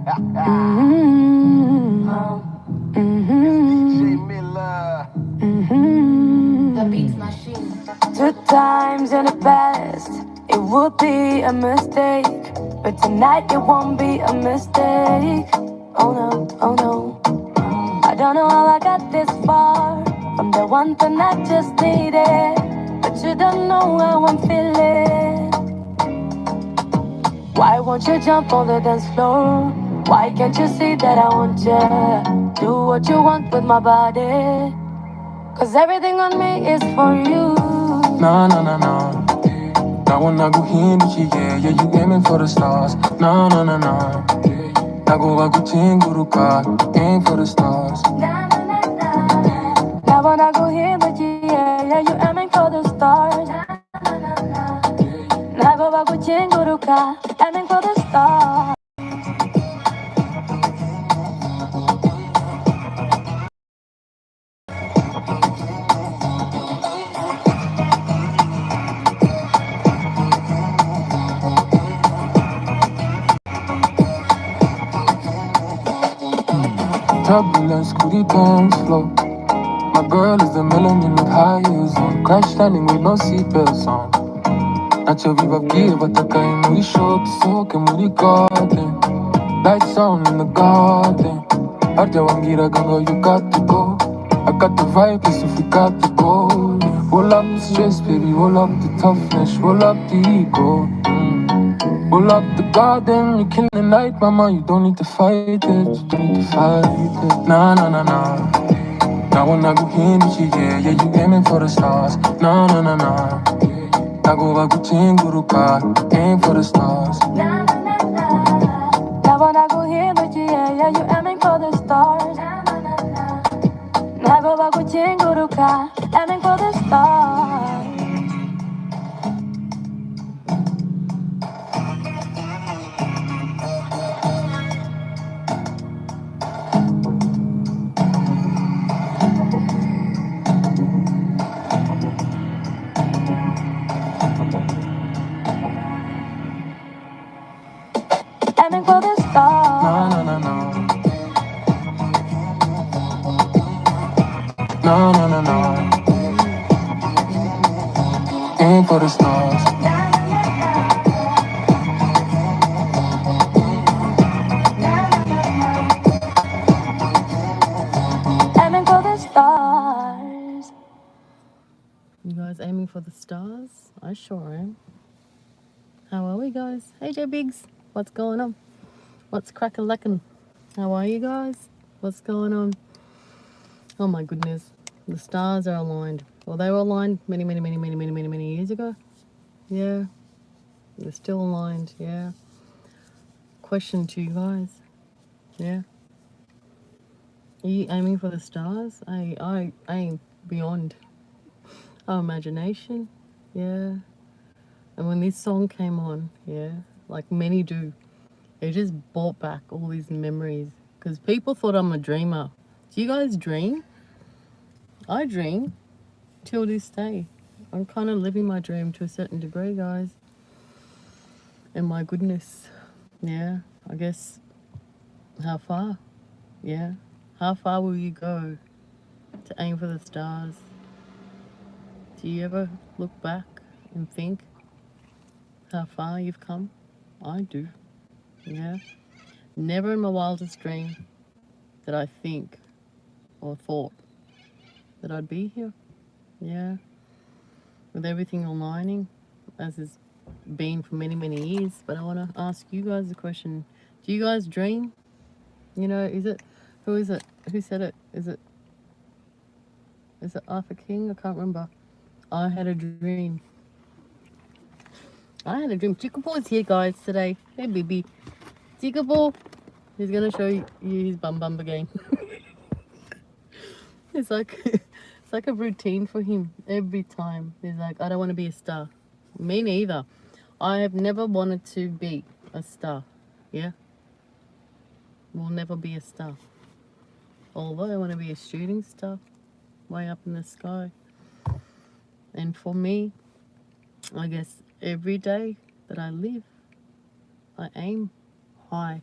The beats machine. 2 times in the past, it would be a mistake, but tonight it won't be a mistake. Oh no, oh no. I don't know how I got this far from the one thing I just needed, but you don't know how I'm feeling. Why won't you jump on the dance floor? Why can't you see that I want you? Do what you want with my body, 'cause everything on me is for you. Nah, nah, nah, nah. Now when I go here, yeah, you aiming for the stars. Nah, nah, nah, nah. Now go chinguruka, aim for the stars. Now when I go here, yeah, you aiming for the stars. Now go chinguruka, aiming for the stars. Turbulence, booty dance flow. My girl is the melanin with high heels on. Crash landing with no seatbelts on. Nacho viva gear, but the guy in we short, so can we garden. Lights on in the garden. Arja wangira ganga, you got to go. I got the vibe, if we got to go. Roll up the stress, baby, roll up the toughness, roll up the ego. Roll up the garden, you kill the night, mama, you don't need to fight it, you don't need to fight it. Nah, nah, nah, nah. Now when I go in, yeah, you aiming for the stars. Nah, nah, nah, nah. I go chinguruka, aim for the stars. Now when I go here, yeah, you aiming for the stars. Now go chinguruka, aiming for the stars. Aiming for the stars. No, no, no, no. No, no, no, no. Aim for the stars. Aiming for the stars. You guys aiming for the stars? I sure am. How are we, guys? Hey, J Biggs. What's going on? What's crack-a-lackin'? How are you guys? What's going on? Oh my goodness. The stars are aligned. Well, they were aligned many years ago. Yeah. They're still aligned, yeah. Question to you guys. Yeah. Are you aiming for the stars? I aim beyond our imagination. Yeah. And when this song came on, yeah, like many do, it just brought back all these memories. Because people thought I'm a dreamer. Do you guys dream? I dream till this day. I'm kind of living my dream to a certain degree, guys. And my goodness, yeah, I guess, how far? Yeah. How far will you go to aim for the stars? Do you ever look back and think how far you've come? I do, yeah. Never in my wildest dream did I think or thought that I'd be here, yeah. With everything aligning, as has been for many years. But I want to ask you guys a question. Do you guys dream? You know, is it, who is it? Who said it? Is it Arthur King? I can't remember. I had a dream. I had a dream. Chickaboo is here, guys, today. Hey, baby. Chickaboo. He's going to show you his bum again. It's like a routine for him every time. He's like, I don't want to be a star. Me neither. I have never wanted to be a star. Yeah? Will never be a star. Although I want to be a shooting star way up in the sky. And for me, I guess every day that I live, I aim high.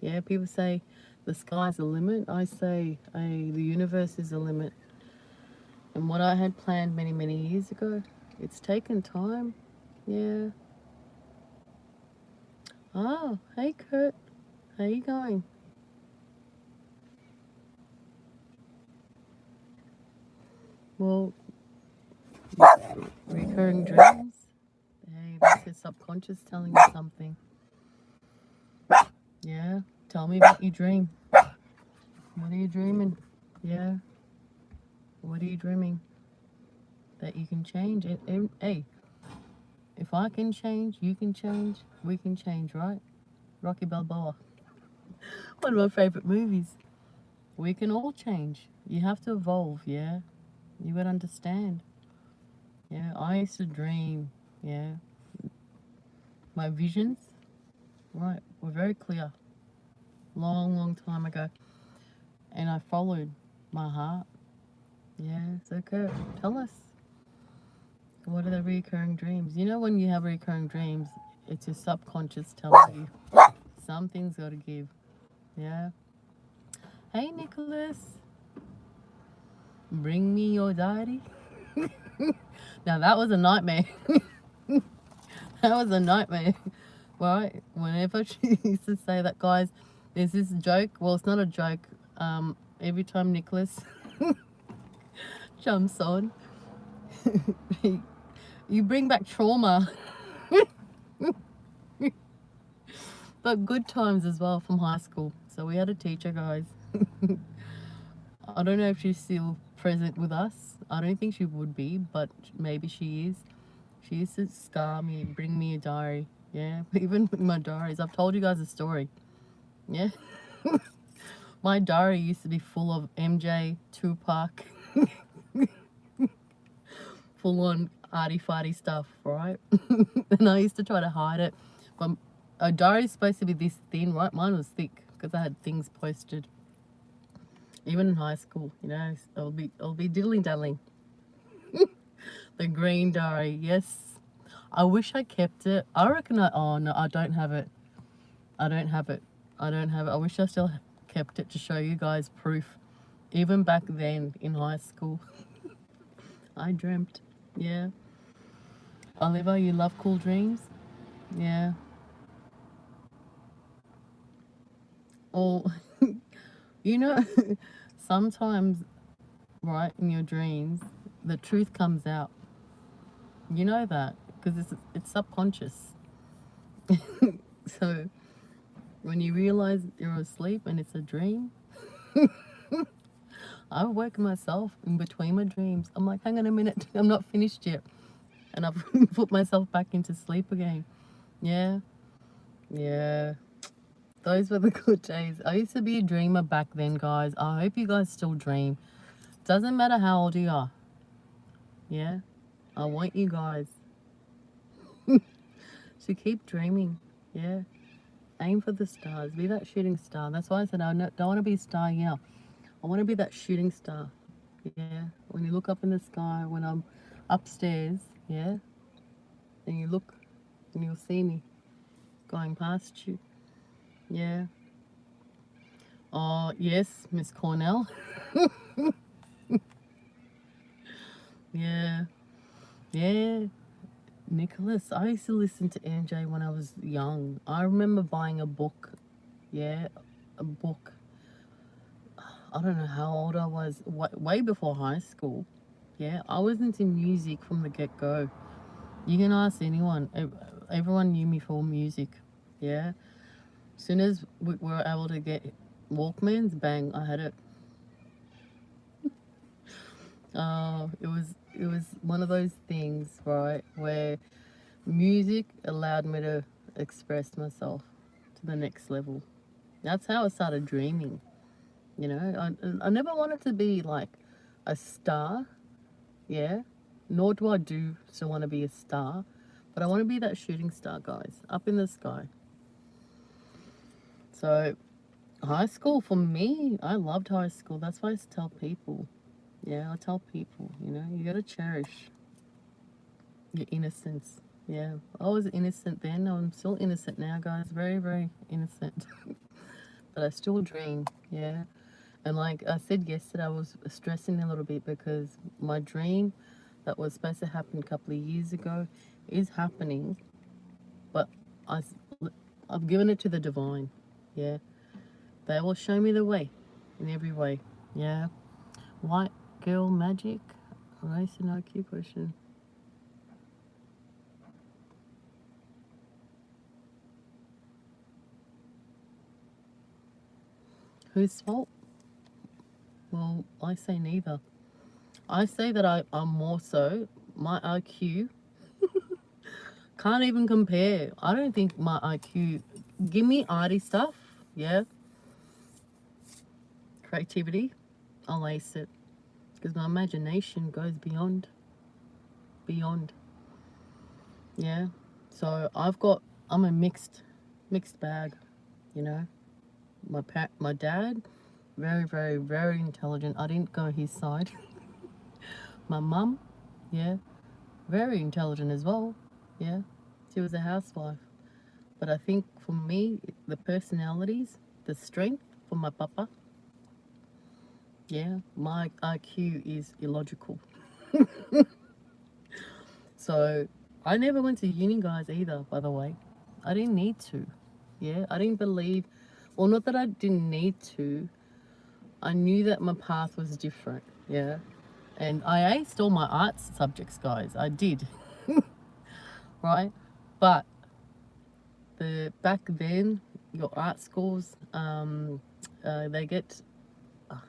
Yeah, people say the sky's the limit. I say, hey, the universe is the limit. And what I had planned many, many years ago, it's taken time. Yeah. Oh, hey, Kurt. How you going? Well, recurring dreams. Hey, that's your subconscious telling you something. Yeah. Tell me about your dream. What are you dreaming? Yeah. What are you dreaming? That you can change it. Hey, if I can change, you can change, we can change, right? Rocky Balboa. One of my favorite movies. We can all change. You have to evolve, yeah? You would understand. Yeah, I used to dream, yeah. My visions, right, were very clear. Long, long time ago. And I followed my heart. Yeah, so Kurt, tell us. What are the recurring dreams? You know when you have recurring dreams, it's your subconscious telling you something's got to give. Yeah. Hey, Nicholas. Bring me your diary. Now that was a nightmare. That was a nightmare. Right? Whenever she used to say that, guys, there's this joke. Well, it's not a joke. Every time Nicholas jumps on, you bring back trauma. But good times as well from high school. So we had a teacher, guys. I don't know if she's still present with us. I don't think she would be, but maybe she is. She used to scar me, bring me a diary. Yeah, even with my diaries. I've told you guys a story. Yeah. My diary used to be full of MJ, Tupac, full on arty-farty stuff, right? And I used to try to hide it. But a diary is supposed to be this thin, right? Mine was thick because I had things posted. Even in high school, you know, I'll be diddling-daddling. The green diary, yes. I wish I kept it. I reckon oh no, I don't have it. I don't have it. I wish I still kept it to show you guys proof. Even back then in high school, I dreamt. Yeah. Oliver, you love cool dreams? Yeah. Or, you know, sometimes, right, in your dreams, the truth comes out. You know that because it's subconscious. So when you realize you're asleep and it's a dream, I wake myself in between my dreams. I'm like, hang on a minute, I'm not finished yet. And I've put myself back into sleep again. Yeah. Yeah. Those were the good days. I used to be a dreamer back then, guys. I hope you guys still dream. Doesn't matter how old you are. Yeah. I want you guys to keep dreaming. Yeah. Aim for the stars. Be that shooting star. That's why I said I don't want to be a star here. I want to be that shooting star. Yeah. When you look up in the sky, when I'm upstairs, yeah, and you look and you'll see me going past you. Yeah. Oh, yes, Miss Cornell. Yeah. Yeah. Nicholas, I used to listen to MJ when I was young. I remember buying a book. Yeah, a book. I don't know how old I was. Way before high school. Yeah, I was into music from the get-go. You can ask anyone. Everyone knew me for music. Yeah. As soon as we were able to get Walkmans, bang, I had it. It was one of those things, right, where music allowed me to express myself to the next level. That's how I started dreaming. You know, I never wanted to be like a star, yeah, nor do I still want to be a star, but I want to be that shooting star, guys, up in the sky. So high school for me, I loved high school. That's why I tell people, yeah, I tell people, you know, you got to cherish your innocence. Yeah, I was innocent then. I'm still innocent now, guys. Very, very innocent. but I still dream, yeah. And like I said yesterday, I was stressing a little bit because my dream that was supposed to happen a couple of years ago is happening, but I, I've given it to the divine, yeah. They will show me the way in every way, yeah. White girl magic, race and IQ question. Whose fault? Well, I say neither. I say that I'm more so, my IQ can't even compare. I don't think my IQ, give me arty stuff, yeah, creativity, I'll ace it. Because my imagination goes beyond, yeah. So I'm a mixed bag, you know. My dad, very, very, very intelligent. I didn't go his side. My mum, yeah, very intelligent as well, yeah. She was a housewife. But I think for me, the personalities, the strength for my papa, yeah, my IQ is illogical. So I never went to uni, guys, either, by the way. I didn't need to. Yeah, I didn't believe, well, not that I didn't need to. I knew that my path was different, yeah. And I aced all my arts subjects, guys. I did, right? But back then, your art schools, they get,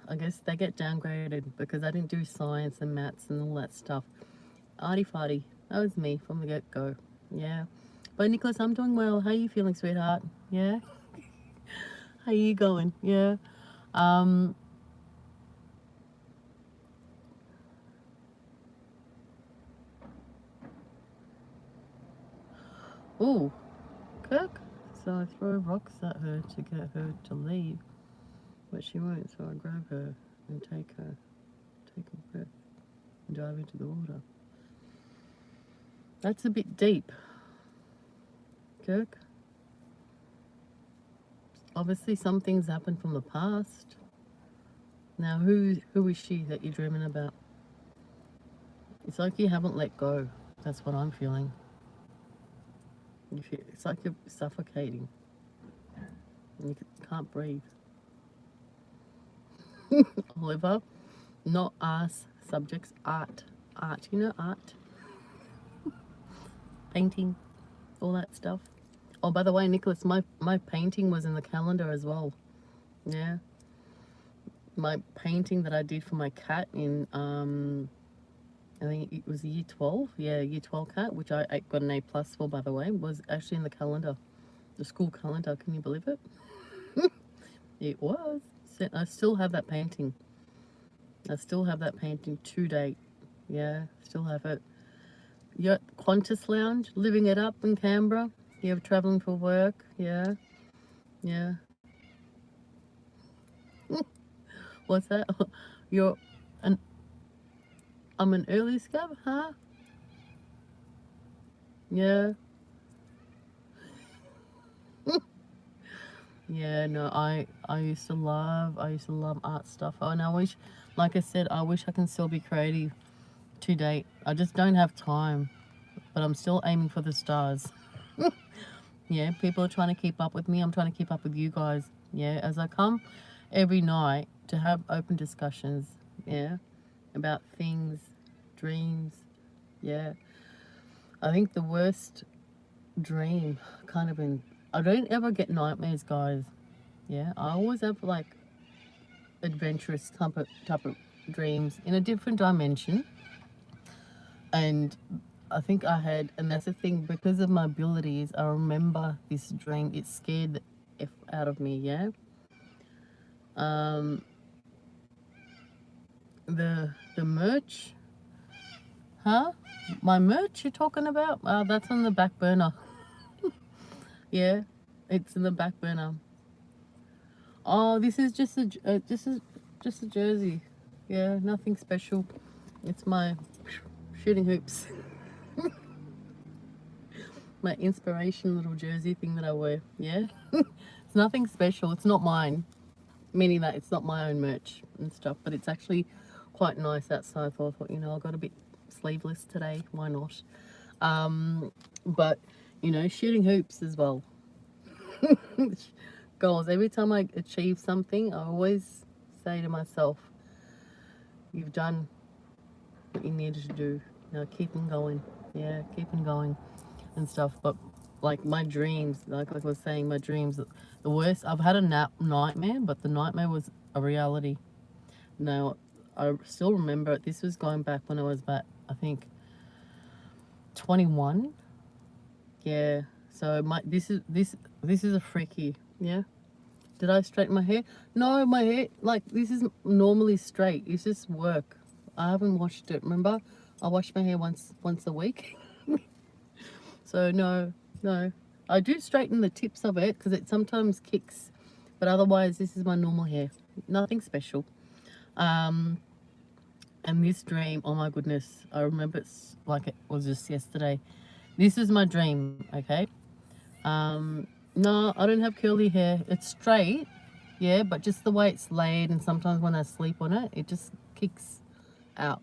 I guess they get downgraded because I didn't do science and maths and all that stuff. Arty farty, that was me from the get-go, yeah. But Nicholas, I'm doing well. How are you feeling, sweetheart? Yeah. How you going? Yeah. Oh, Kirk. So I throw rocks at her to get her to leave, but she won't. So I grab her and take a breath and dive into the water. That's a bit deep, Kirk. Obviously, some things happened from the past. Now, who is she that you're dreaming about? It's like you haven't let go. That's what I'm feeling. It's like you're suffocating. And you can't breathe. Oliver, not ass subjects, art. Art, you know, art. Painting, all that stuff. Oh, by the way, Nicholas, my painting was in the calendar as well. Yeah. My painting that I did for my cat in, I think it was year 12. Yeah, year 12 cat, which I got an A+ for, by the way, was actually in the calendar. The school calendar, can you believe it? It was. I still have that painting. I still have that painting to date. Yeah, still have it. You're at Qantas Lounge, living it up in Canberra. You're traveling for work. Yeah. Yeah. What's that? I'm an early scab, huh? Yeah. Yeah, no, I used to love art stuff. And I wish, like I said, I wish I can still be creative to date. I just don't have time, but I'm still aiming for the stars. Yeah, people are trying to keep up with me. I'm trying to keep up with you guys. Yeah, as I come every night to have open discussions, yeah, about things, dreams, yeah. I think the worst dream kind of I don't ever get nightmares, guys. Yeah, I always have like adventurous type of dreams in a different dimension. And I think and that's the thing, because of my abilities, I remember this dream. It scared the F out of me, yeah. The merch, huh? My merch you're talking about? That's on the back burner. Yeah, it's in the back burner. Oh, this is just a jersey. Yeah, nothing special. It's my shooting hoops. My inspiration little jersey thing that I wear. Yeah. It's nothing special. It's not mine, meaning that it's not my own merch and stuff, but it's actually quite nice outside. So I thought, you know, I got a bit sleeveless today. Why not? But, you know, shooting hoops as well. Goals. Every time I achieve something, I always say to myself, you've done what you needed to do. Now keep on going. Yeah, keep on going and stuff. But like my dreams, like I was saying, my dreams, the worst, I've had a nightmare, but the nightmare was a reality. Now, I still remember it. This was going back when I was about, I think, 21. Yeah. So this is a freaky. Yeah. Did I straighten my hair? No, my hair, like, this is normally straight. It's just work. I haven't washed it. Remember, I wash my hair once a week. So no. I do straighten the tips of it because it sometimes kicks, but otherwise this is my normal hair. Nothing special. And this dream, oh my goodness, I remember it's like it was just yesterday. This is my dream, okay? No, I don't have curly hair. It's straight, yeah, but just the way it's laid, and sometimes when I sleep on it, it just kicks out.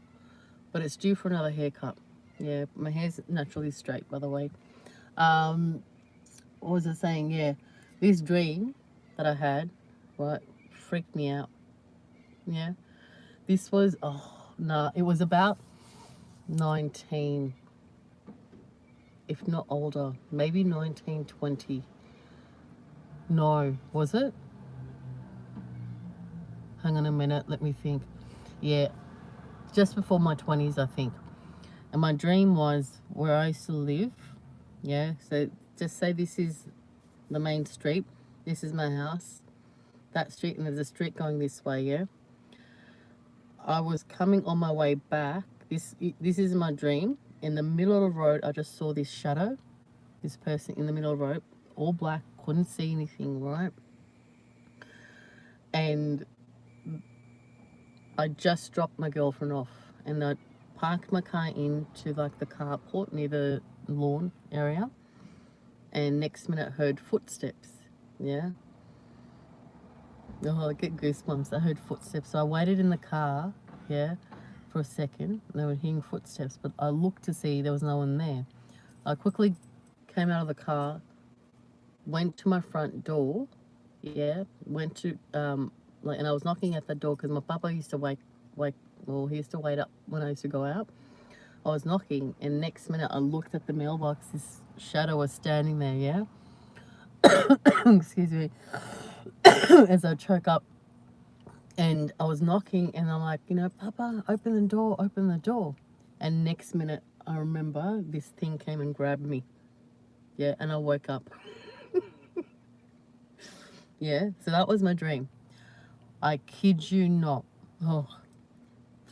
But it's due for another haircut. Yeah, my hair's naturally straight, by the way. What was I saying? Yeah, this dream that I had, right, freaked me out. Yeah, this was, oh, no, it was about 19, if not older, maybe 19, 20. No, was it? Hang on a minute, let me think. Yeah, just before my 20s, I think. And my dream was where I used to live. Yeah, so just say this is the main street. This is my house. That street, and there's a street going this way, yeah? I was coming on my way back. This is my dream. In the middle of the road, I just saw this shadow. This person in the middle of the road, all black, couldn't see anything, right? And I just dropped my girlfriend off, and I parked my car into like the carport near the lawn area, and next minute I heard footsteps. Yeah, oh, I get goosebumps. I heard footsteps, so I waited in the car, yeah, for a second. They were hearing footsteps, but I looked to see there was no one there. I quickly came out of the car, went to my front door, yeah, went to like, and I was knocking at the door because my papa used to he used to wait up when I used to go out. I was knocking, and next minute I looked at the mailbox. This shadow was standing there, yeah. Excuse me. As I choke up, and I was knocking, and I'm like, you know, Papa, open the door, open the door. And next minute I remember this thing came and grabbed me, yeah, and I woke up. Yeah, so that was my dream. I kid you not. Oh,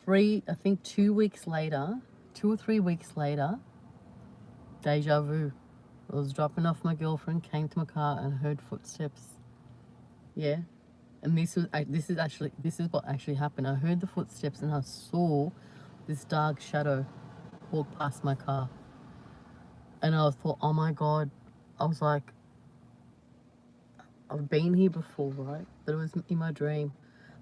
2 weeks later, 2 or 3 weeks later, deja vu. I was dropping off my girlfriend, came to my car and heard footsteps. Yeah, and this is what actually happened. I heard the footsteps and I saw this dark shadow walk past my car, and I thought, oh my God. I was like, I've been here before, right? But it was in my dream.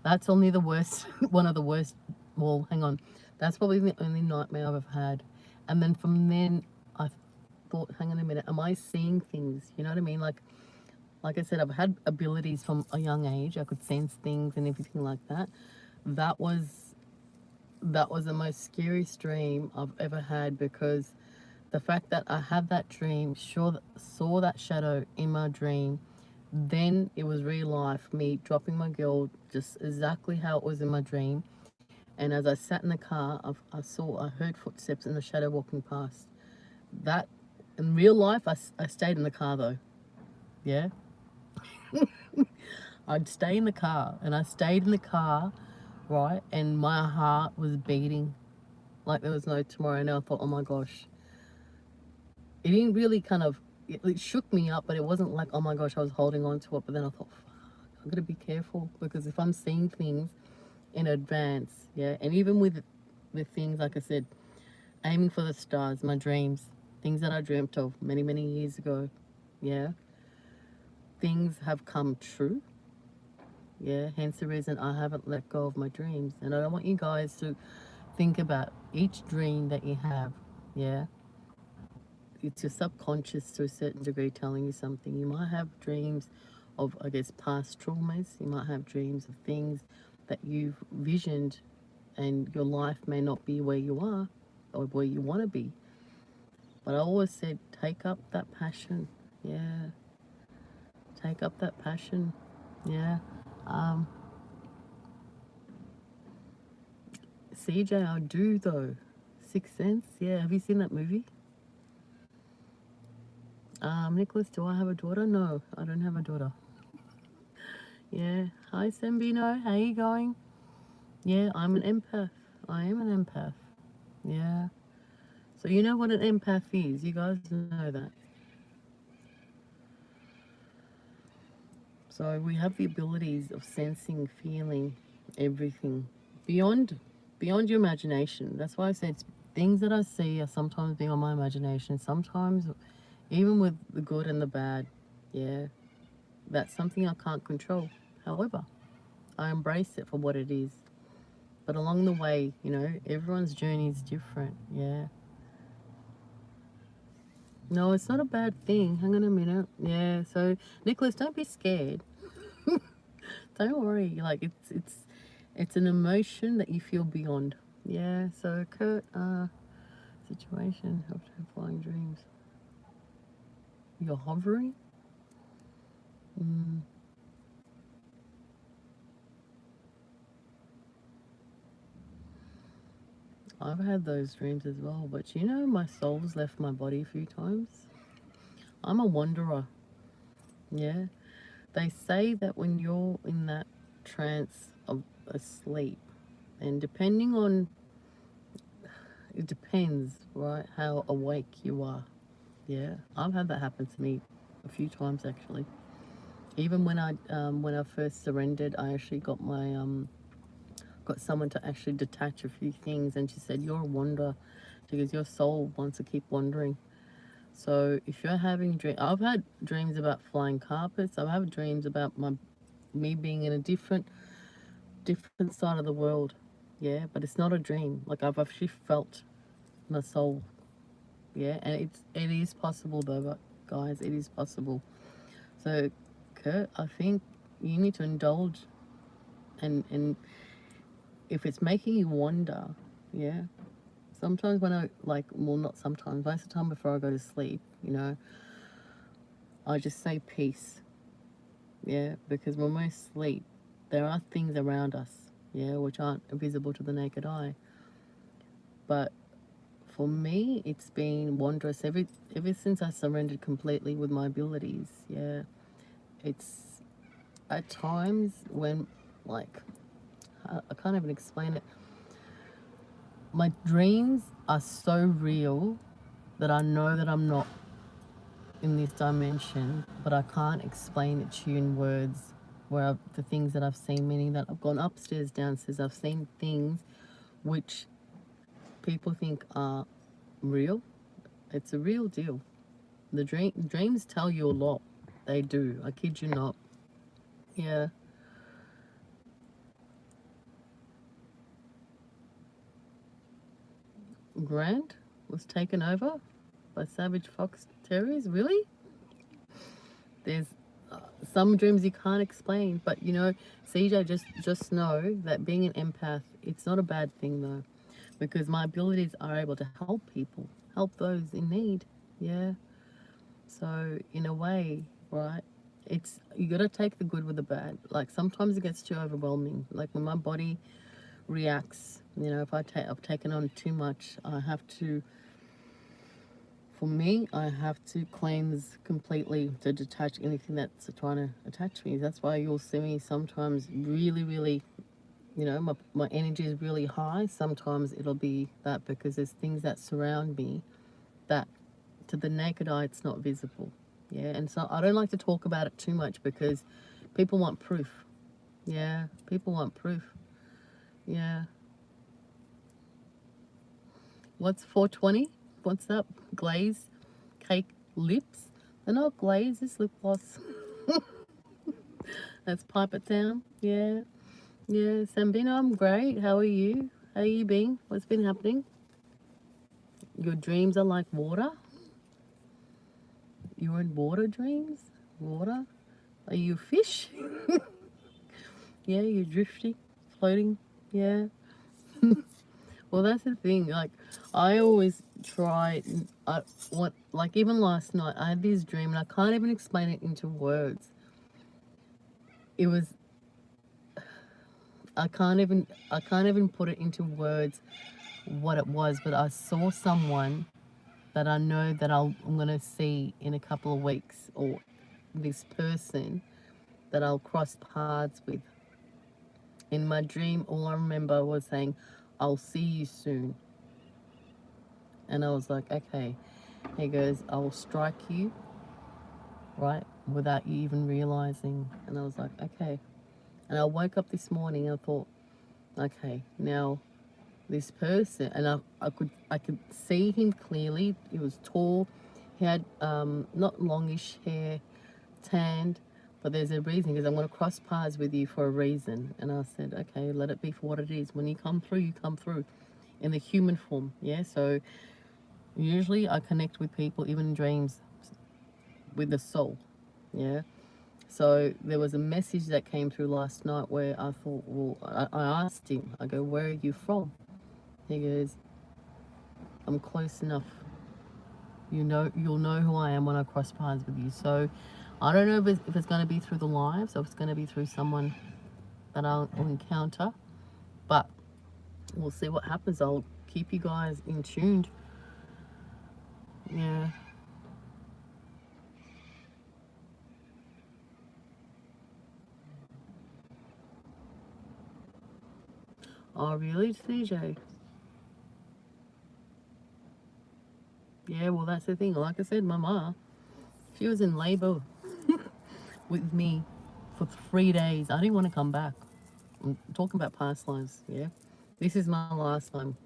That's only the worst, one of the worst. Well, hang on. That's probably the only nightmare I've ever had. And then from then, I thought, hang on a minute, am I seeing things? You know what I mean? Like I said, I've had abilities from a young age. I could sense things and everything like that. That was the most scariest dream I've ever had, because the fact that I had that dream, saw that shadow in my dream, then it was real life, me dropping my girl just exactly how it was in my dream. And as I sat in the car, I heard footsteps and the shadow walking past. That, in real life, I stayed in the car though. Yeah. I'd stay in the car, and I stayed in the car, right? And my heart was beating like there was no tomorrow. And I thought, oh my gosh. It didn't really it shook me up, but it wasn't like, oh my gosh, I was holding on to it. But then I thought, I've got to be careful, because if I'm seeing things in advance, yeah, and even with things, like I said, aiming for the stars, my dreams, things that I dreamt of many years ago, yeah, things have come true. Yeah, hence the reason I haven't let go of my dreams. And I don't want you guys to think about each dream that you have. Yeah, it's your subconscious to a certain degree telling you something. You might have dreams of, I guess, past traumas. You might have dreams of things that you've visioned, and your life may not be where you are or where you want to be. But I always said, take up that passion. Yeah, take up that passion. Yeah. CJ, I do though. Sixth Sense. Yeah, have you seen that movie? Nicholas, do I have a daughter? No, I don't have a daughter. Yeah. Hi, Sambino. How you going? Yeah, I'm an empath. I am an empath. Yeah. So you know what an empath is. You guys know that. So we have the abilities of sensing, feeling everything beyond your imagination. That's why I said things that I see are sometimes beyond my imagination. Sometimes even with the good and the bad. Yeah. That's something I can't control. However, I embrace it for what it is. But along the way, you know, everyone's journey is different. Yeah. No, it's not a bad thing. Hang on a minute. Yeah. So, Nicholas, don't be scared. Don't worry. Like it's an emotion that you feel beyond. Yeah. So, Kurt, situation of flying dreams. You're hovering. I've had those dreams as well, but you know, my soul's left my body a few times. I'm a wanderer. Yeah. They say that when you're in that trance of asleep, and depending on, it depends, right, how awake you are. Yeah. I've had that happen to me a few times actually. Even when I first surrendered, I actually got my got someone to actually detach a few things, and she said, "You're a wanderer," because your soul wants to keep wandering. So if you're having dreams, I've had dreams about flying carpets. I've had dreams about me being in a different side of the world. Yeah, but it's not a dream. Like I've actually felt my soul. Yeah, and it is possible though, but guys, it is possible. So Kurt, I think you need to indulge, and if it's making you wonder, yeah. Sometimes when I well, not sometimes, most of the time before I go to sleep, you know, I just say peace. Yeah, because when we sleep, there are things around us, yeah, which aren't visible to the naked eye. But for me, it's been wondrous ever since I surrendered completely with my abilities. Yeah, it's at times when, like, I can't even explain it. My dreams are so real that I know that I'm not in this dimension, but I can't explain it to you in words. Where the things that I've seen, meaning that I've gone upstairs, downstairs, I've seen things which people think are real. It's a real deal. The dreams tell you a lot. They do. I kid you not. Yeah. Grant was taken over by savage fox terriers. Really? There's some dreams you can't explain, but you know, CJ, just know that being an empath, it's not a bad thing though, because my abilities are able to help people, help those in need. Yeah. So in a way, right, it's, you got to take the good with the bad. Like sometimes it gets too overwhelming. Like when my body reacts, you know, if I've taken on too much, I have to, for me, I have to cleanse completely to detach anything that's trying to attach me. That's why you'll see me sometimes really, really, you know, my energy is really high. Sometimes it'll be that because there's things that surround me that to the naked eye it's not visible. Yeah, and so I don't like to talk about it too much because people want proof. Yeah, people want proof. Yeah. What's 420? What's up? Glaze cake lips? They're not glazed, it's lip gloss. Let's pipe it down. Yeah. Yeah. Sambino, I'm great. How are you? How you been? What's been happening? Your dreams are like water? You're in water dreams? Water? Are you a fish? Yeah, you're drifting, floating. Yeah. Well, that's the thing. Like, I always try. Like even last night, I had this dream, and I can't even explain it into words. It was. I can't even put it into words what it was. But I saw someone that I know that I'm gonna see in a couple of weeks, or this person that I'll cross paths with. In my dream, all I remember was saying, "I'll see you soon." And I was like, okay. He goes, I will strike you, right, without you even realizing. And I was like, okay. And I woke up this morning and I thought, okay, now this person, and I could see him clearly. He was tall. He had not longish hair, tanned, but there's a reason, because I'm going to cross paths with you for a reason. And I said, okay, let it be for what it is. When you come through in the human form. Yeah, so usually I connect with people, even in dreams, with the soul. Yeah. So there was a message that came through last night where I thought, well, I asked him, I go, where are you from? He goes, I'm close enough. You'll know who I am when I cross paths with you. So I don't know if it's going to be through the lives, or if it's going to be through someone that I'll encounter. But we'll see what happens. I'll keep you guys in tuned. Yeah. Oh, really, CJ? Yeah, well, that's the thing. Like I said, my ma, she was in labor with me for 3 days. I didn't want to come back. I'm talking about past lives, yeah? This is my last time.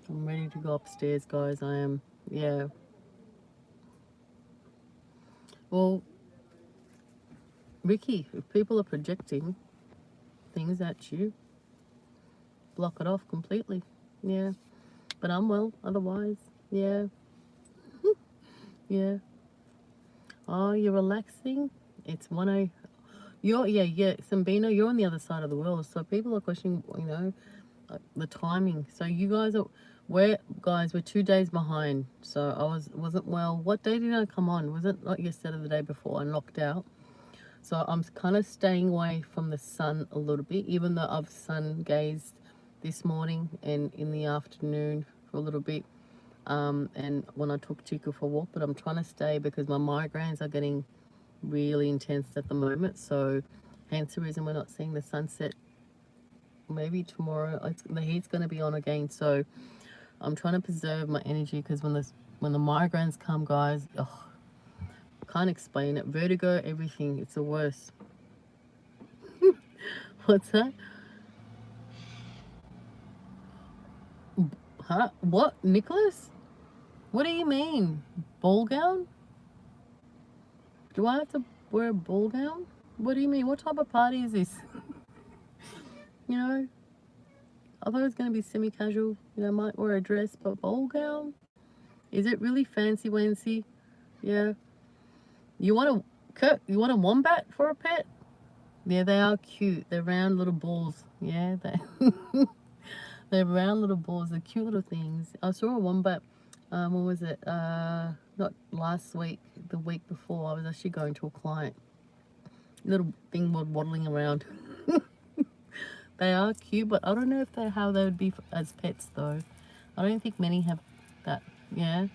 I'm ready to go upstairs, guys. I am, yeah. Well, Ricky, if people are projecting things at you, block it off completely. Yeah. But I'm well, otherwise. Yeah. Yeah. Oh, you're relaxing? It's 1:00. Yeah, Sambino, you're on the other side of the world. So people are questioning, the timing. So you guys we're 2 days behind. So I wasn't well. What day did I come on? Was it not yesterday or the day before? I knocked out. So I'm kind of staying away from the sun a little bit, even though I've sun gazed this morning and in the afternoon for a little bit. And when I took Chico for a walk, but I'm trying to stay because my migraines are getting really intense at the moment. So hence the reason we're not seeing the sunset. Maybe tomorrow the heat's going to be on again. So I'm trying to preserve my energy, because when the migraines come, guys, can't explain it. Vertigo, everything. It's the worst. What's that? Huh? What, Nicholas? What do you mean? Ball gown? Do I have to wear a ball gown? What do you mean? What type of party is this? I thought it was going to be semi-casual. Might wear a dress, but ball gown? Is it really fancy wancy? Yeah. You want a wombat for a pet? Yeah, they are cute. They're round little balls. Yeah, they're round little balls. They're cute little things. I saw a wombat. When was it? Not last week. The week before. I was actually going to a client. Little thing waddling around. They are cute, but I don't know how they would be as pets though. I don't think many have that. Yeah.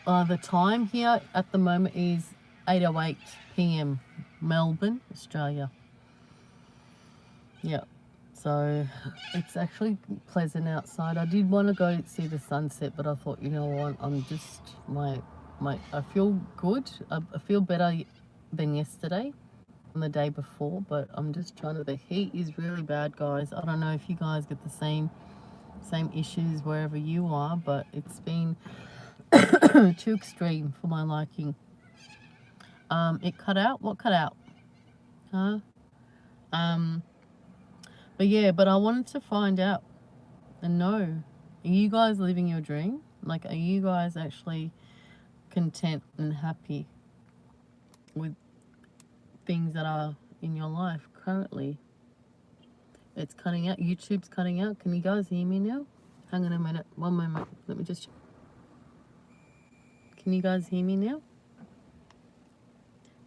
The time here at the moment is 8:08 p.m. Melbourne, Australia. Yeah. So it's actually pleasant outside. I did want to go see the sunset, but I thought, you know what, I'm just I feel good. I feel better than yesterday and the day before, but I'm just trying to. The heat is really bad, guys. I don't know if you guys get the same issues wherever you are, but it's been too extreme for my liking. It cut out. What cut out? Huh? But yeah, but I wanted to find out and know, are you guys living your dream? Like, are you guys actually content and happy with things that are in your life currently? It's cutting out. YouTube's cutting out. Can you guys hear me now? Hang on a minute. One moment. Let me just... Can you guys hear me now?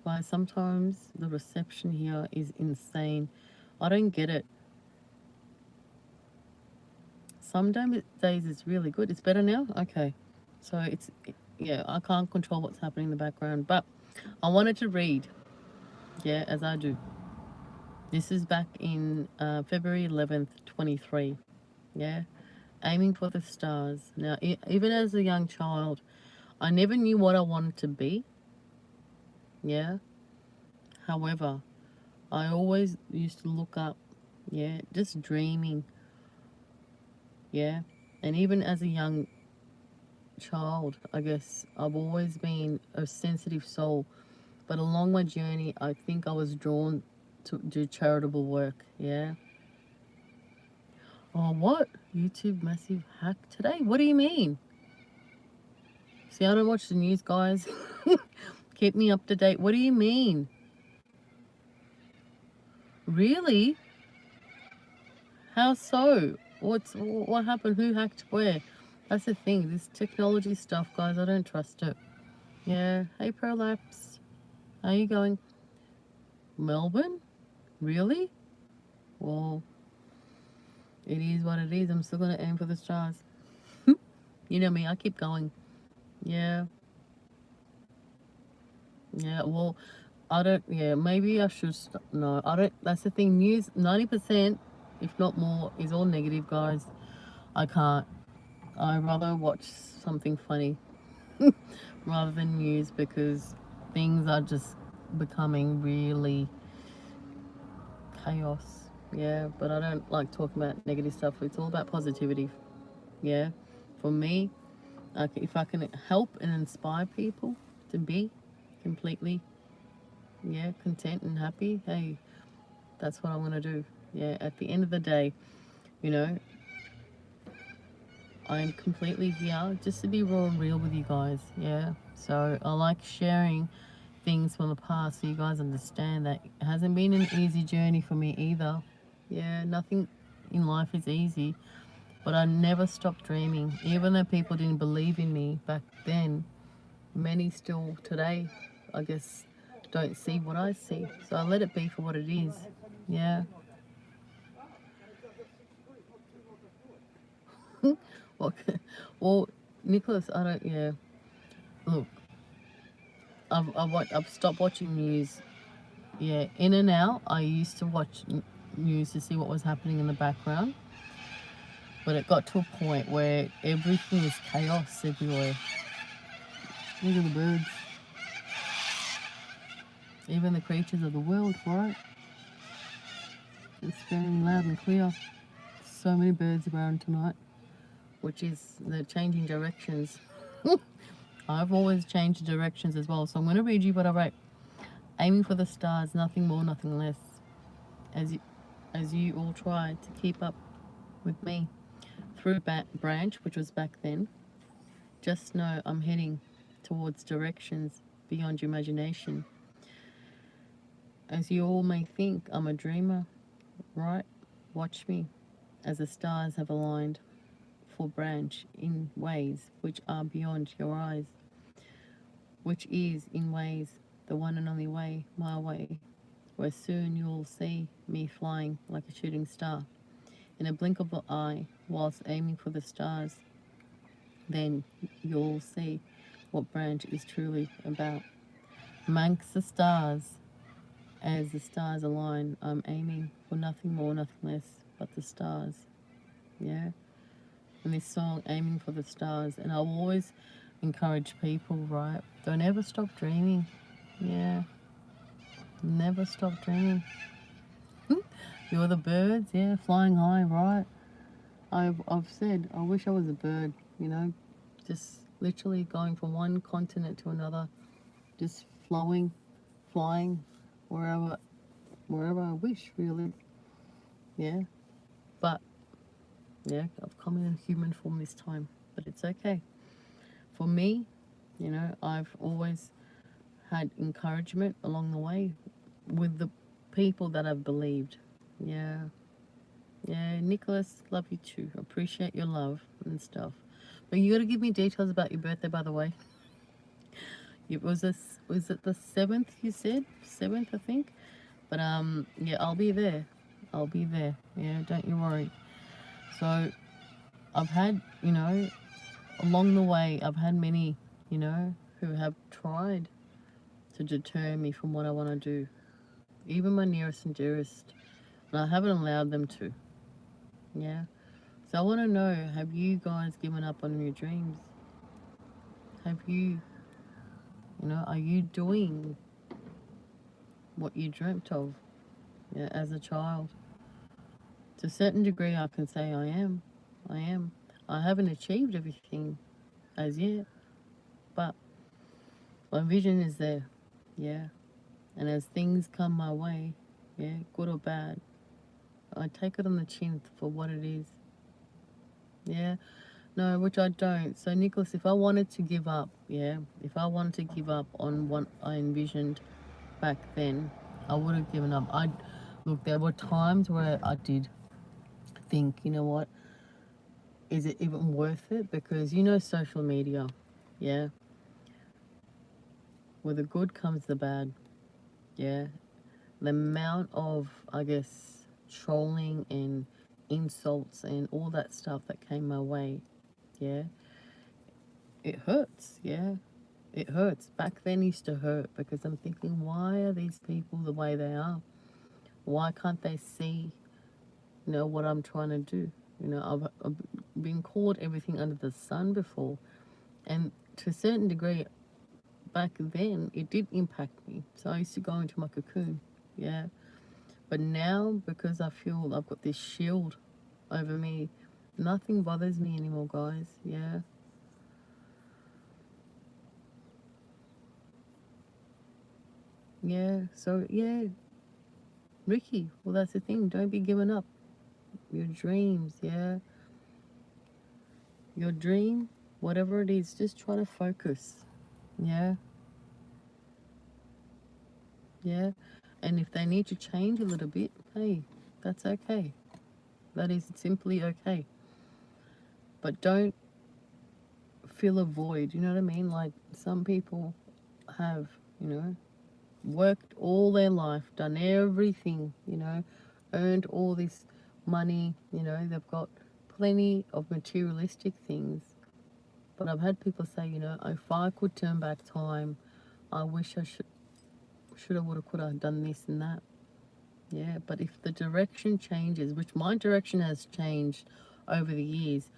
Guys, sometimes the reception here is insane. I don't get it. Some days it's really good. It's better now? Okay. So it's... Yeah, I can't control what's happening in the background. But I wanted to read. Yeah, as I do. This is back in February 11th, 23. Yeah. Aiming for the stars. Now, even as a young child, I never knew what I wanted to be. Yeah. However, I always used to look up. Yeah. Just dreaming. Yeah. And even as a young child, I guess, I've always been a sensitive soul. But along my journey, I think I was drawn to do charitable work. Yeah. Oh, what? YouTube massive hack today? What do you mean? See, I don't watch the news, guys. Keep me up to date. What do you mean? Really? How so? What happened? Who hacked where? That's the thing. This technology stuff, guys, I don't trust it. Yeah. Hey, Prolapse. How you going? Melbourne? Really? Well, it is what it is. I'm still going to aim for the stars. You know me. I keep going. Yeah. Yeah, well, I don't, yeah, maybe I should, no, I don't, that's the thing, news, 90%, if not more, is all negative, guys. I can't. I'd rather watch something funny rather than news, because things are just becoming really chaos. Yeah, but I don't like talking about negative stuff. It's all about positivity. Yeah, for me, if I can help and inspire people to be completely, yeah, content and happy, hey, that's what I'm going to do. Yeah, at the end of the day, you know, I'm completely here just to be raw and real with you guys. Yeah, so I like sharing things from the past so you guys understand that it hasn't been an easy journey for me either. Yeah, nothing in life is easy, but I never stopped dreaming. Even though people didn't believe in me back then, many still today, I guess, don't see what I see. So I let it be for what it is. Yeah. Well, Nicholas, I don't, yeah. Look, I've stopped watching news. Yeah, in and out. I used to watch news to see what was happening in the background. But it got to a point where everything is chaos everywhere. Look at the birds. Even the creatures of the world, right? It's very loud and clear. So many birds around tonight, which is they're changing directions. I've always changed directions as well. So I'm going to read you what I wrote. Aiming for the stars, nothing more, nothing less. As you all try to keep up with me through branch, which was back then, just know I'm heading towards directions beyond your imagination. As you all may think I'm a dreamer, right? Watch me as the stars have aligned for branch in ways which are beyond your eyes, which is in ways the one and only way, my way, where soon you'll see me flying like a shooting star in a blink of an eye whilst aiming for the stars. Then you'll see what branch is truly about. Amongst the stars, as the stars align, I'm aiming for nothing more, nothing less but the stars. Yeah? And this song, Aiming for the Stars, and I'll always encourage people, right? Don't ever stop dreaming. Yeah. Never stop dreaming. You're the birds, yeah, flying high, right? I've said, I wish I was a bird, you know, just literally going from one continent to another, just flowing flying wherever I wish, really. Yeah. But yeah, I've come in human form this time, but it's okay. For me, you know, I've always had encouragement along the way with the people that I've believed. Yeah. Yeah, Nicholas, love you too. Appreciate your love and stuff. But you got to give me details about your birthday, by the way. It was was it the 7th you said? 7th, I think. But yeah, I'll be there. I'll be there. Yeah, don't you worry. So I've had, you know, along the way, I've had many, you know, who have tried to deter me from what I want to do. Even my nearest and dearest. And I haven't allowed them to. Yeah. So I want to know, have you guys given up on your dreams? Have you, you know, are you doing what you dreamt of, yeah, as a child? To a certain degree, I can say I am. I am. I haven't achieved everything as yet, but my vision is there, yeah. And as things come my way, yeah, good or bad, I take it on the chin for what it is. Yeah, no, which I don't. So, Nicholas, if I wanted to give up, yeah, if I wanted to give up on what I envisioned back then, I would have given up. Look, there were times where I did think, you know what, is it even worth it? Because you know social media, yeah, with the good comes the bad, yeah. The amount of, I guess, trolling and insults and all that stuff that came my way, yeah, it hurts, yeah. It hurts. Back then it used to hurt because I'm thinking, why are these people the way they are? Why can't they see, you know, what I'm trying to do? You know, I've been called everything under the sun before. And to a certain degree, back then, it did impact me. So I used to go into my cocoon, yeah. But now, because I feel I've got this shield over me, nothing bothers me anymore, guys, yeah. Yeah, so, yeah, Ricky, well, that's the thing. Don't be giving up your dreams, yeah. Your dream, whatever it is, just try to focus, yeah. Yeah, and if they need to change a little bit, hey, that's okay. That is simply okay. But don't fill a void, you know what I mean? Like some people have, you know, worked all their life, done everything, you know, earned all this money, you know, they've got plenty of materialistic things. But I've had people say, you know, if I could turn back time, I wish I shoulda, woulda, coulda done this and that. Yeah, but if the direction changes, which my direction has changed over the years,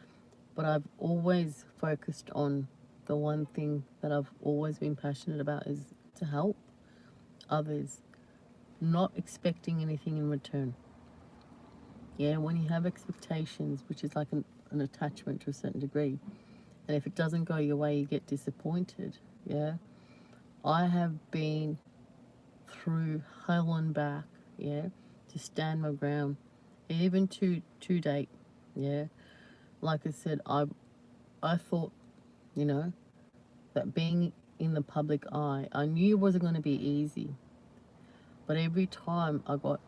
but I've always focused on the one thing that I've always been passionate about is to help others, not expecting anything in return. Yeah, when you have expectations, which is like an attachment to a certain degree, and if it doesn't go your way, you get disappointed. Yeah, I have been through hell and back, yeah, to stand my ground, even to date, yeah. Like I said, I thought, you know, that being in the public eye, I knew it wasn't going to be easy. But every time I got,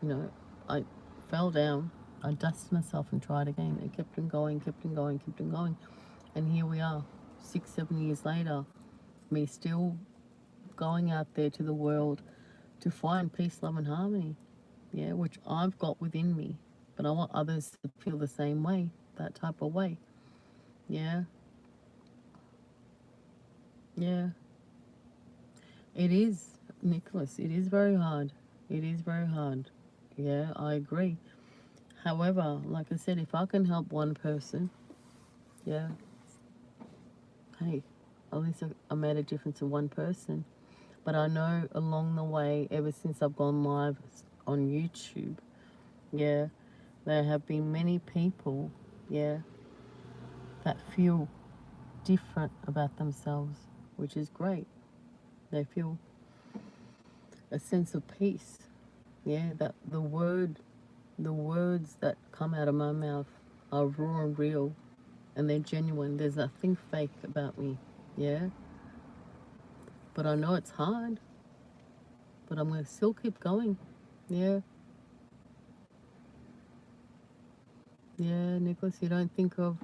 you know, I fell down, I dusted myself and tried again. It kept on going, kept on going, kept on going. And here we are, 6, 7 years later, me still going out there to the world to find peace, love and harmony, yeah, which I've got within me. But I want others to feel the same way, that type of way, yeah. Yeah, it is, Nicholas. It is very hard. It is very hard. Yeah, I agree. However, like I said, if I can help one person, yeah, hey, at least I made a difference to one person. But I know along the way, ever since I've gone live on YouTube, yeah, there have been many people, yeah, that feel different about themselves, which is great. They feel a sense of peace. Yeah, that the words that come out of my mouth are raw and real, and they're genuine. There's nothing fake about me. Yeah, but I know it's hard, but I'm gonna still keep going. Yeah, yeah, Nicholas, you don't think of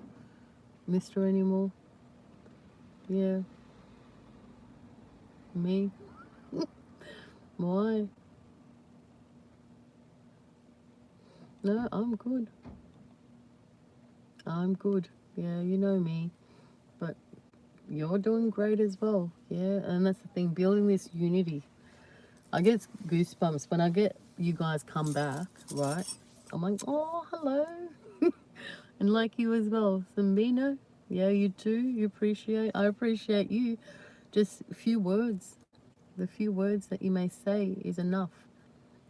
Mr. anymore? Yeah, me? Why? No, I'm good. I'm good. Yeah, you know me. But you're doing great as well. Yeah, and that's the thing, building this unity. I get goosebumps when I get you guys come back, right? I'm like, oh, hello. And like you as well. Sambino, yeah, you too. I appreciate you. Just a few words. The few words that you may say is enough.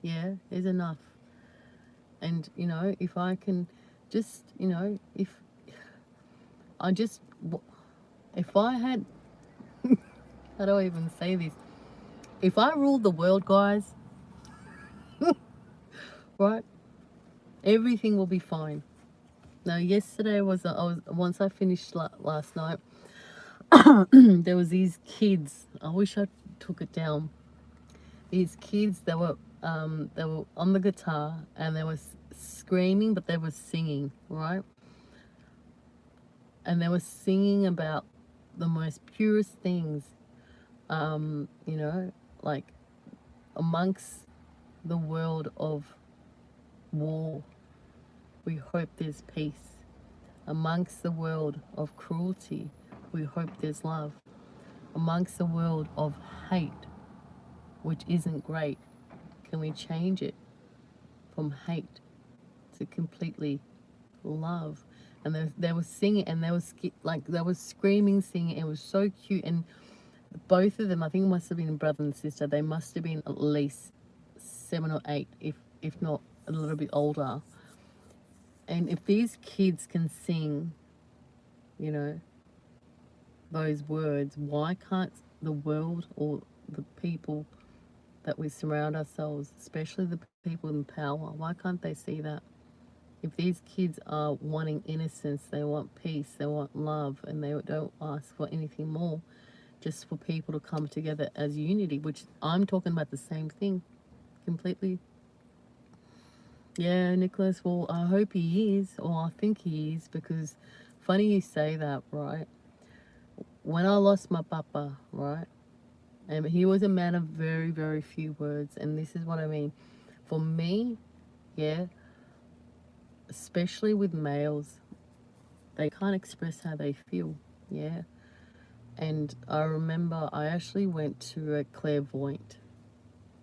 Yeah, is enough. And, you know, if I can just, you know, if I had, how do I even say this? If I ruled the world, guys, right, everything will be fine. Now, yesterday once I finished last night, there was these kids. I wish I took it down. These kids, they were on the guitar and they were screaming, but they were singing, right? And they were singing about the most purest things, you know, like amongst the world of war, we hope there's peace. Amongst the world of cruelty, we hope there's love. Amongst the world of hate, which isn't great, can we change it from hate to completely love? And they were singing, and they were screaming, singing. It was so cute. And both of them, I think it must have been a brother and sister. They must have been at least 7 or 8, if not a little bit older. And if these kids can sing, you know, those words, why can't the world or the people that we surround ourselves, especially the people in power, why can't they see that? If these kids are wanting innocence, they want peace, they want love, and they don't ask for anything more, just for people to come together as unity, which I'm talking about the same thing completely. Yeah, Nicholas, well, I hope he is, or I think he is, because funny you say that, right? When I lost my papa, right? And he was a man of very, very few words, and this is what I mean. For me, yeah, especially with males, they can't express how they feel, yeah. And I remember I actually went to a clairvoyant,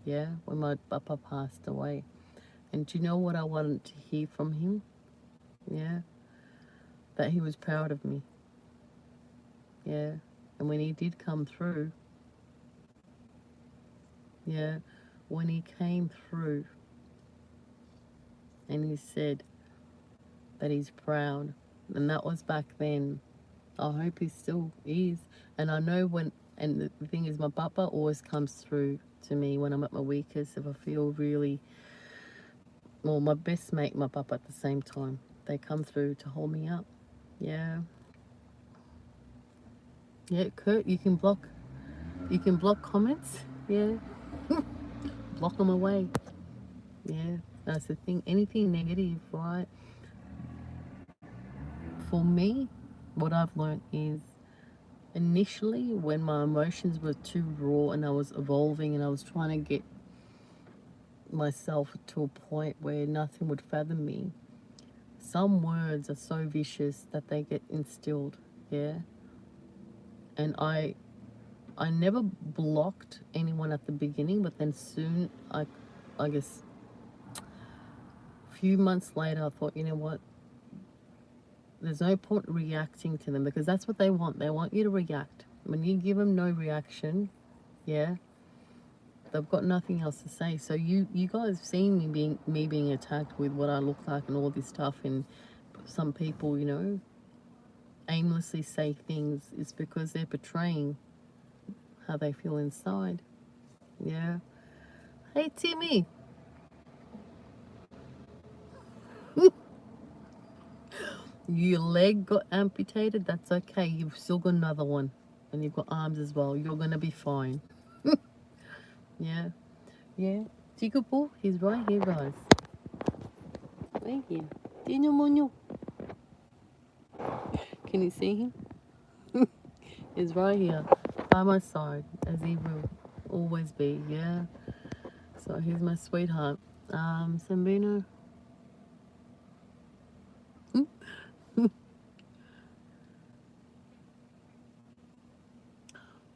yeah, when my papa passed away. And do you know what I wanted to hear from him? Yeah, that he was proud of me, yeah. And when he did come through, yeah, when he came through and he said that he's proud, and that was back then. I hope he still is. And I know and the thing is, my papa always comes through to me when I'm at my weakest. If I feel really, well, my best mate, my papa at the same time, they come through to hold me up. Yeah. Yeah, Kurt, you can block comments. Yeah. Block them away. Yeah, that's the thing. Anything negative, right? For me, what I've learned is, initially when my emotions were too raw and I was evolving and I was trying to get myself to a point where nothing would fathom me, some words are so vicious that they get instilled, yeah. And I never blocked anyone at the beginning, but then soon, I guess a few months later, I thought, you know what, there's no point reacting to them, because that's what they want. They want you to react. When you give them no reaction, yeah, they've got nothing else to say. So you guys seen me being attacked with what I look like and all this stuff, and some people, you know, aimlessly say things. It's because they're portraying how they feel inside. Yeah. Hey, Timmy. Your leg got amputated. That's okay. You've still got another one. And you've got arms as well. You're going to be fine. Yeah. Yeah. Jigaboo, he's right here, guys. Right here. Dino Mono. Can you see him? He's right here by my side, as he will always be. Yeah. So he's my sweetheart. Sambino.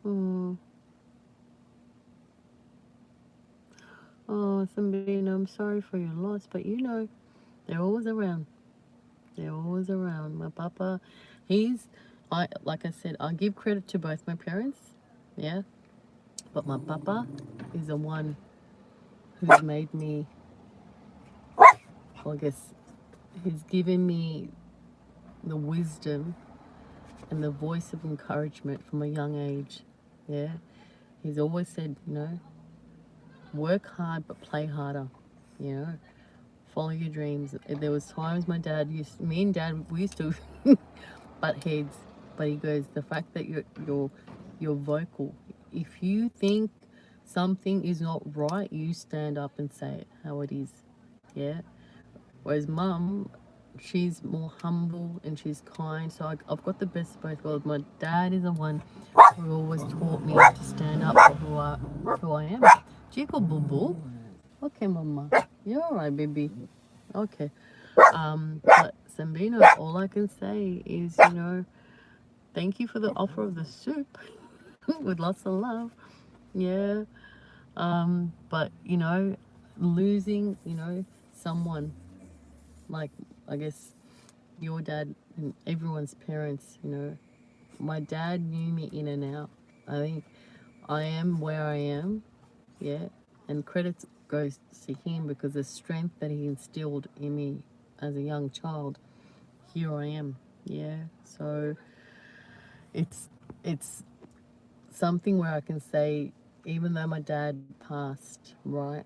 Oh, oh, Sambino, I'm sorry for your loss, but you know, they're always around. They're always around. My papa, like I said, I give credit to both my parents, yeah, but my papa is the one who's made me, well, I guess, he's given me the wisdom and the voice of encouragement from a young age, yeah. He's always said, you know, work hard but play harder, you know. Follow your dreams. There was times me and dad, we used to butt heads, but he goes, the fact that you're vocal. If you think something is not right, you stand up and say it how it is, yeah. Whereas mum, she's more humble and she's kind. So I've got the best of both worlds. My dad is the one who always taught me to stand up for who I am. Jiggle boo boo. Okay, mama. You're all right, baby. Okay. But Sambino, all I can say is, you know, thank you for the offer of the soup with lots of love. Yeah. But, you know, losing, you know, someone like, I guess, your dad and everyone's parents, you know, my dad knew me in and out. I think I am where I am, yeah, and credit goes to him because the strength that he instilled in me as a young child, here I am, yeah. So it's something where I can say, even though my dad passed, right,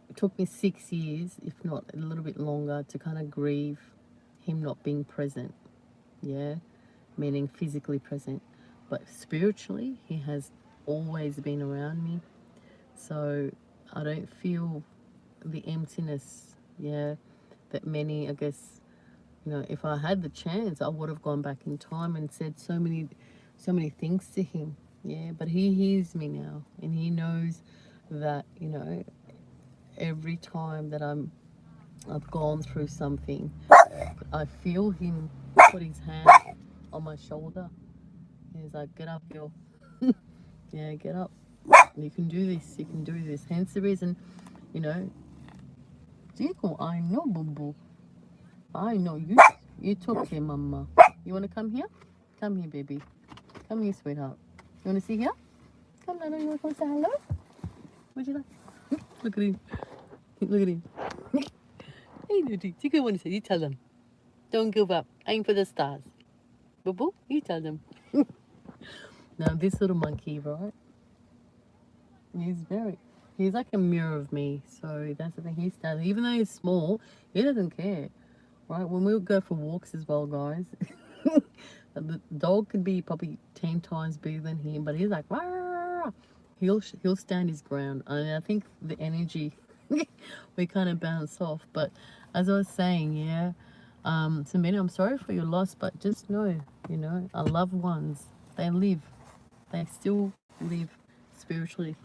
it took me 6 years, if not a little bit longer, to kind of grieve him not being present, yeah, meaning physically present, but spiritually he has always been around me. So I don't feel the emptiness, yeah, that many, I guess, you know, if I had the chance, I would have gone back in time and said so many things to him, yeah. But he hears me now, and he knows that, you know, every time that I've gone through something, I feel him put his hand on my shoulder. He's like, "Get up, girl. Yeah, get up. You can do this. You can do this." Hence the reason, you know, Jico, I know, boo boo. I know you. You took him, mama. You want to come here? Come here, baby. Come here, sweetheart. You want to see here? Come, Nana. You want to come say hello? Would you like? Look at him. Look at him. Hey, Nudie. Jico, want to say? You tell them. Don't give up. Aim for the stars. Boo boo. You tell them. Now this little monkey, right? He's like a mirror of me. So that's the thing. He stands, even though he's small, he doesn't care, right? When we go for walks as well, guys, the dog could be probably 10 times bigger than him, but he's like, "Rah!" He'll stand his ground. And I think the energy, we kind of bounce off. But as I was saying, yeah, Samina, I'm sorry for your loss, but just know, you know, our loved ones, they live. They still live spiritually.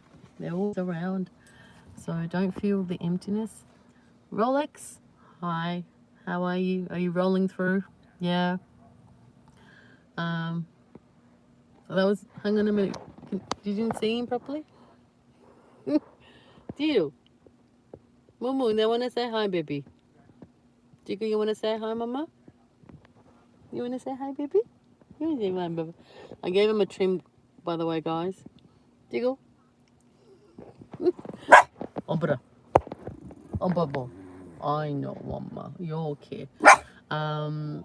They're always around. So don't feel the emptiness. Rolex, hi. How are you? Are you rolling through? Yeah. That was, hang on a minute. Did you see him properly? Did you? Mumu, they want to say hi, baby. Jiggle, you want to say hi, mama? You want to say hi, baby? You want to say hi, baby? I gave him a trim, by the way, guys. Jiggle. Ombra. Ombabo. I know, mama. You're okay. Um,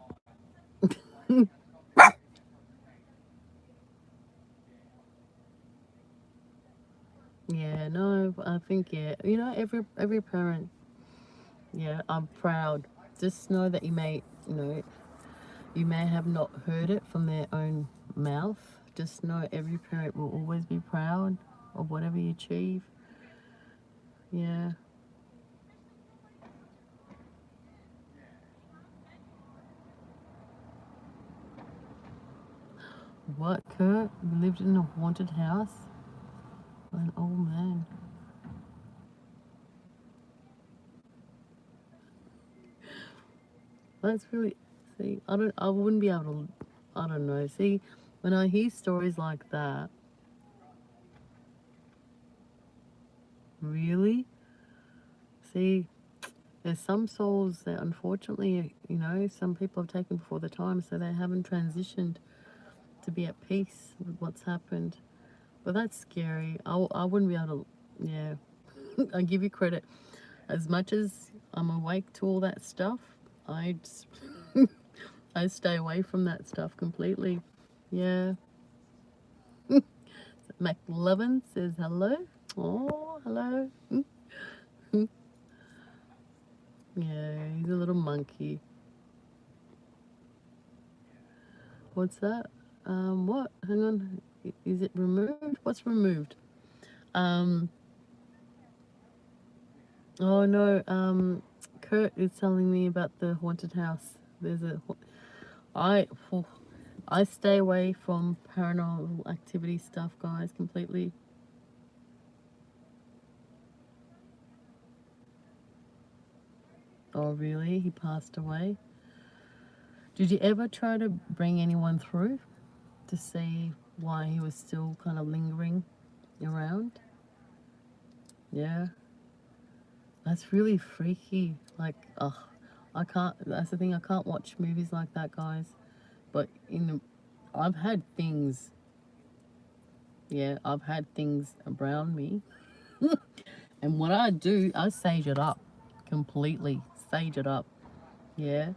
Yeah, no, I think, yeah, you know, every parent, yeah, I'm proud. Just know that you may, you know, you may have not heard it from their own mouth. Just know every parent will always be proud of whatever you achieve. Yeah. What, Kurt? You lived in a haunted house? An old man. That's really, see, I wouldn't be able to, I don't know. See, when I hear stories like that, really, see, there's some souls that unfortunately, you know, some people have taken before the time, so they haven't transitioned to be at peace with what's happened. But that's scary. I wouldn't be able to, yeah. I give you credit. As much as I'm awake to all that stuff, I just, I stay away from that stuff completely. Yeah. McLovin says hello. Oh, hello. Yeah, he's a little monkey. What's that? What? Hang on. Is it removed? What's removed? Um, oh no. Kurt is telling me about the haunted house. There's a. I. Oh, I stay away from paranormal activity stuff, guys, completely. Oh, really? He passed away? Did you ever try to bring anyone through to see why he was still kind of lingering around? Yeah. That's really freaky. Like, ugh. I can't, that's the thing, I can't watch movies like that, guys. But, I've had things, yeah, I've had things around me. And what I do, I sage it up completely. Sage it up. Yeah.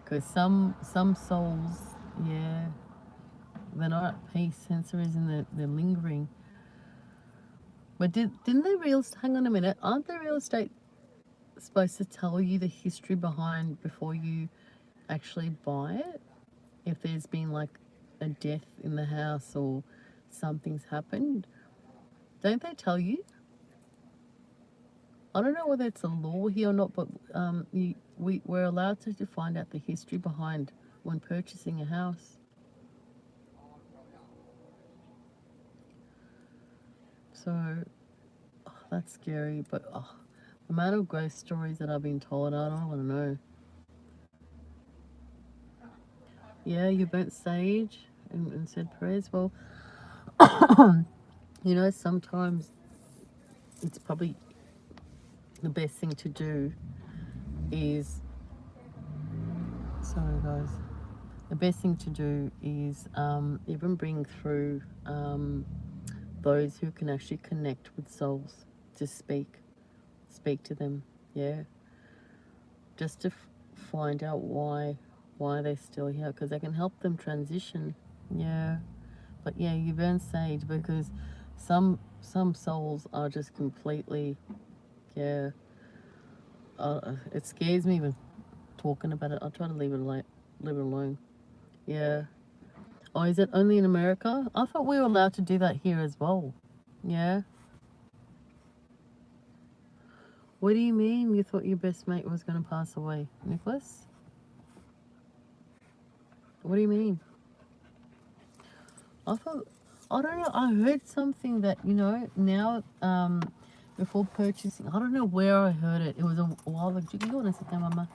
Because some souls, yeah, they're not at peace, hence the reason they're lingering. But didn't the hang on a minute, aren't the real estate supposed to tell you the history behind before you actually buy it? If there's been like a death in the house or something's happened, don't they tell you? I don't know whether it's a law here or not, but we're allowed to find out the history behind when purchasing a house. So that's scary, but the amount of ghost stories that I've been told, I don't want to know. Yeah, you burnt sage and said prayers. Well, you know, sometimes it's probably the best thing to do is, sorry guys, the best thing to do is even bring through those who can actually connect with souls to speak to them, yeah, just to find out why they're still here, because they can help them transition, yeah. But yeah, you burn sage because some souls are just completely, yeah. It scares me even talking about it. I'll try to leave it alone. Yeah. Oh, is it only in America? I thought we were allowed to do that here as well. Yeah. What do you mean you thought your best mate was going to pass away, Nicholas? What do you mean? I thought, I don't know, I heard something that, you know, now, before purchasing, I don't know where I heard it. It was a while ago. You want to sit down, Mama?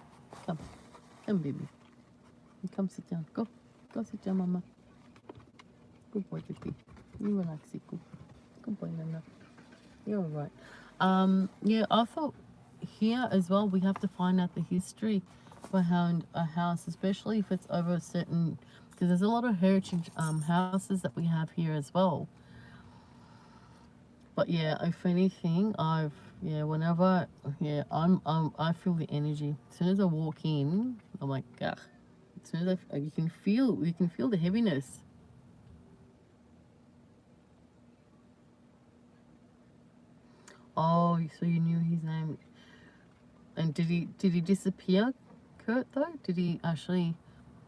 Come. Come, baby. You come sit down. Go. Go sit down, Mama. Good boy, baby. You relax, Siku. Good boy, Nana. You're all right. Yeah, I thought here as well we have to find out the history behind a house, especially if it's over a certain, because there's a lot of heritage houses that we have here as well. But yeah, if anything, whenever, yeah, I feel the energy. As soon as I walk in, I'm like, ugh. As soon as you can feel the heaviness. Oh, so you knew his name. And did he disappear, Kurt, though? Did he actually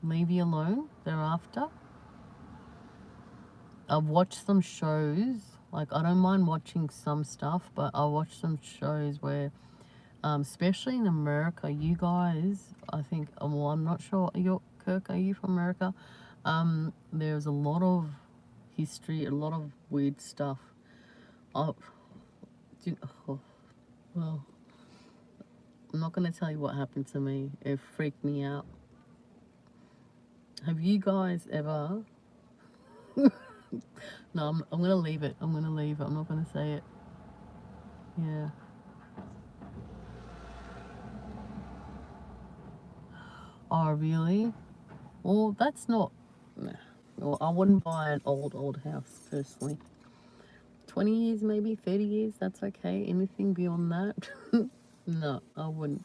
leave you alone thereafter? I've watched some shows, like I don't mind watching some stuff, but I watched some shows where, especially in America, you guys, I think, well, I'm not sure, Kirk, are you from America? There's a lot of history, a lot of weird stuff. Oh, well, I'm not going to tell you what happened to me. It freaked me out. Have you guys ever... No, I'm going to leave it. I'm going to leave it. I'm not going to say it. Yeah. Oh, really? Well, that's not... Well, I wouldn't buy an old house, personally. 20 years, maybe 30 years, that's okay. Anything beyond that, no, I wouldn't.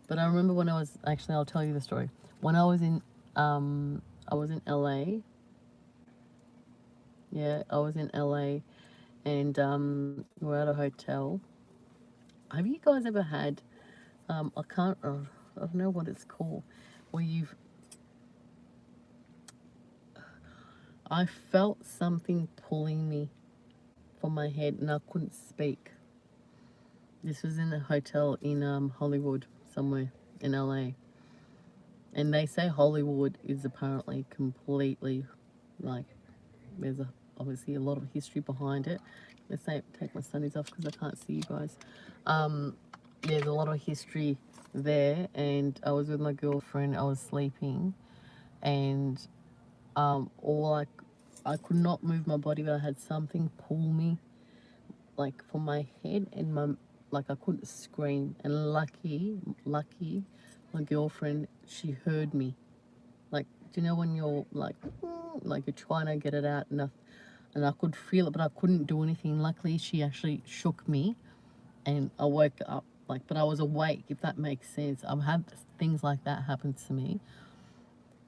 But I remember when I was... Actually, I'll tell you the story. When I was in LA. Yeah, I was in LA, and we're at a hotel. Have you guys ever had, I don't know what it's called, where I felt something pulling me from my head and I couldn't speak. This was in a hotel in Hollywood, somewhere in LA. And they say Hollywood is apparently completely, like, there's obviously a lot of history behind it. Let's say take my sunnies off because I can't see you guys. There's a lot of history there, and I was with my girlfriend. I was sleeping, and I could not move my body, but I had something pull me, like from my head and I couldn't scream. And lucky, my girlfriend, she heard me. Like, do you know when you're like you're trying to get it out, and I could feel it, but I couldn't do anything. Luckily, she actually shook me, and I woke up, but I was awake, if that makes sense. I've had things like that happen to me.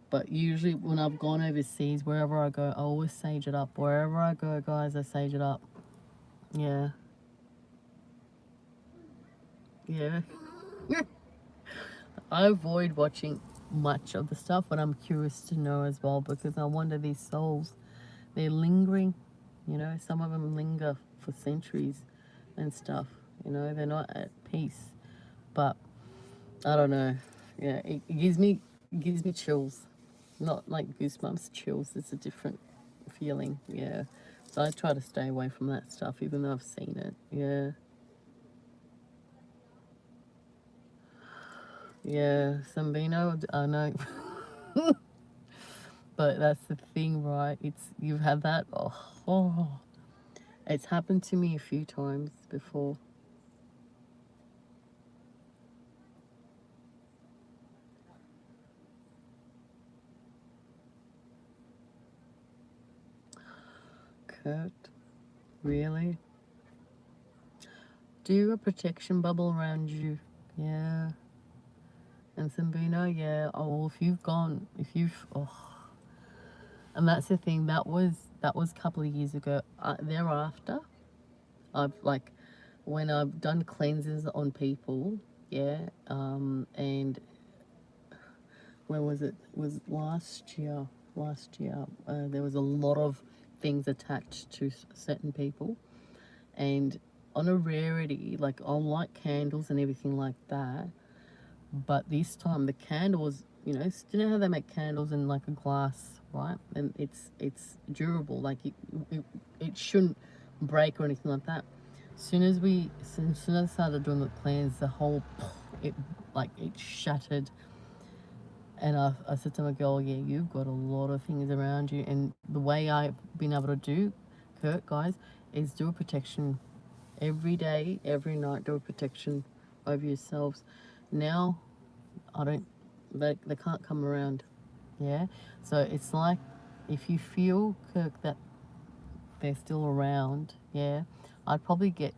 But usually when I've gone overseas, wherever I go, I always sage it up. Wherever I go, guys, I sage it up. Yeah. Yeah. I avoid watching much of the stuff, but I'm curious to know as well, because I wonder, these souls, they're lingering, some of them linger for centuries and stuff, they're not at peace. But I don't know. Yeah, it gives me chills. Not like goosebumps, chills. It's a different feeling. Yeah. So I try to stay away from that stuff, even though I've seen it. Yeah. Yeah, Sambino, I know. But that's the thing, right? You've had that. Oh, it's happened to me a few times before. Kurt, really? Do a protection bubble around you. Yeah. And Sambino, yeah. Oh, and that's the thing. That was a couple of years ago. Thereafter, when I've done cleanses on people, yeah. And when was it? It was last year. There was a lot of things attached to certain people, and on a rarity, like I'll light candles and everything like that. But this time the candle was, do you know how they make candles in like a glass, right? And it's durable, like it shouldn't break or anything like that. As soon as I started doing the cleanse, the whole, it shattered. And I said to my girl, yeah, you've got a lot of things around you. And the way I've been able to do, Kurt, guys, is do a protection every day, every night. Do a protection over yourselves. Now, they can't come around, yeah? So it's like, if you feel, Kirk, that they're still around, yeah, I'd probably get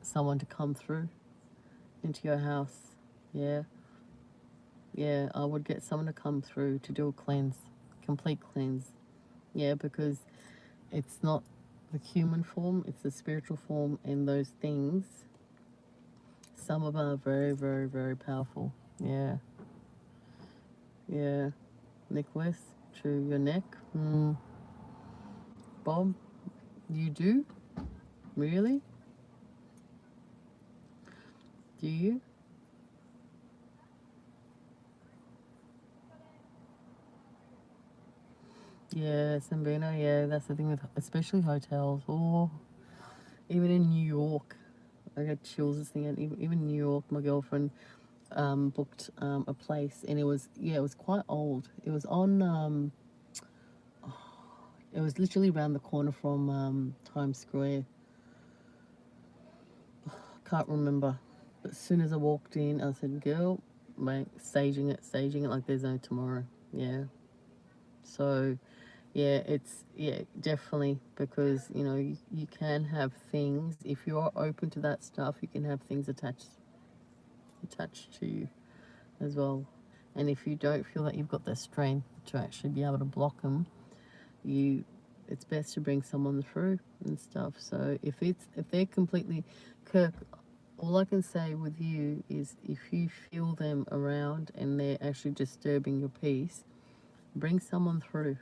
someone to come through into your house, yeah? Yeah, I would get someone to come through to do a cleanse, complete cleanse, yeah, because it's not the human form, it's the spiritual form, and those things, Some of them are very, very, very powerful. Yeah. Yeah. Nicholas, to your neck. Bob, you do? Really? Do you? Yeah, Sambino, yeah, that's the thing with especially hotels, or even in New York. I got chills just thinking, even New York, my girlfriend booked a place, and it was, yeah, it was quite old. It was on, it was literally around the corner from Times Square. Can't remember. But as soon as I walked in, I said, girl, mate, staging it like there's no tomorrow. Yeah. So, yeah, it's, yeah, definitely, because, you know, you can have things, if you're open to that stuff, you can have things attached to you as well. And if you don't feel that you've got the strength to actually be able to block them, it's best to bring someone through and stuff. So if they're completely, Kirk, all I can say with you is if you feel them around and they're actually disturbing your peace, bring someone through.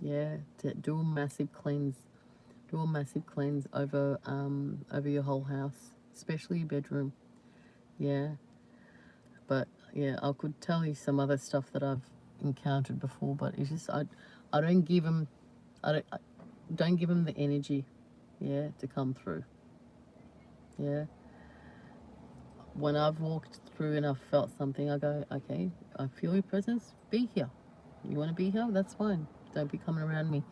Yeah, to do a massive cleanse. Do a massive cleanse over your whole house, especially your bedroom. Yeah. But yeah, I could tell you some other stuff that I've encountered before, but it's just I don't give them I don't give them the energy, yeah, to come through. Yeah. When I've walked through and I've felt something, I go, okay, I feel your presence, be here. You want to be here? That's fine. Don't be coming around me.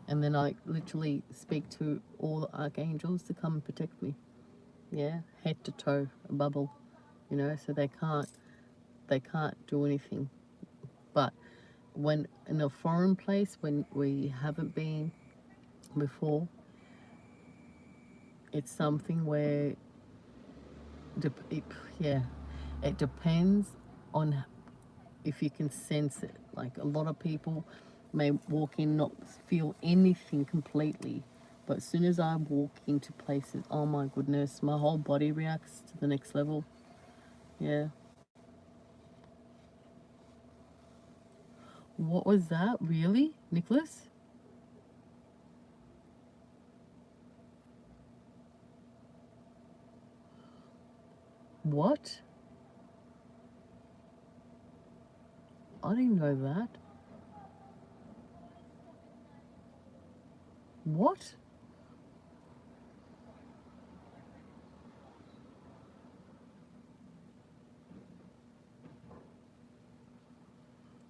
And then I literally speak to all the archangels to come and protect me. Yeah, head to toe, a bubble, you know, so they can't do anything. But when in a foreign place, when we haven't been before, it's something where, yeah, it depends on if you can sense it. Like a lot of people may walk in, not feel anything completely, but as soon as I walk into places, oh my goodness, my whole body reacts to the next level. Yeah. What was that? Really, Nicholas? What? I didn't know that. What?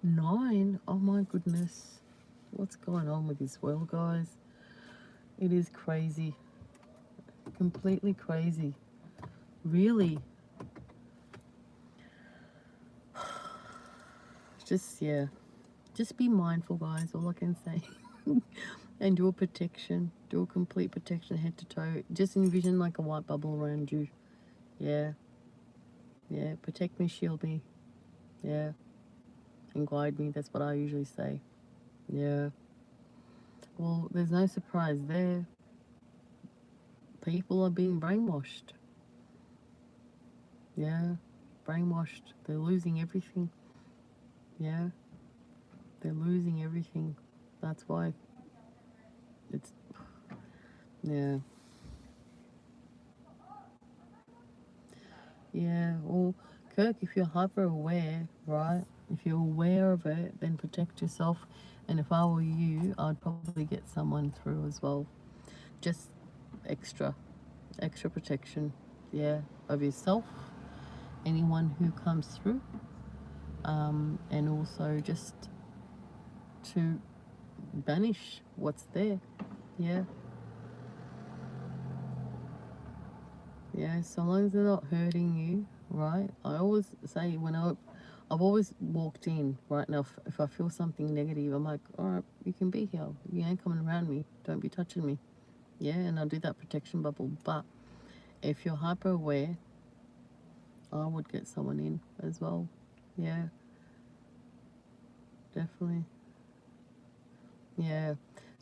9? Oh my goodness. What's going on with this world, guys? It is crazy. Completely crazy. Really. Just, yeah. Just be mindful, guys. All I can say. And do a protection. Do a complete protection head to toe. Just envision like a white bubble around you. Yeah. Yeah. Protect me, shield me. Yeah. And guide me. That's what I usually say. Yeah. Well, there's no surprise there. People are being brainwashed. Yeah. Brainwashed. They're losing everything. Yeah. They're losing everything. That's why it's, yeah. Yeah. Well, Kirk, if you're hyper aware, right? If you're aware of it, then protect yourself. And if I were you, I'd probably get someone through as well. Just extra protection. Yeah. Of yourself, anyone who comes through. And also just to banish what's there. Yeah. Yeah, so long as they're not hurting you, right? I always say I've always walked in, right? Now, if I feel something negative, I'm like, all right, you can be here. You ain't coming around me. Don't be touching me. Yeah, and I'll do that protection bubble. But if you're hyper aware, I would get someone in as well. Yeah, definitely. Yeah,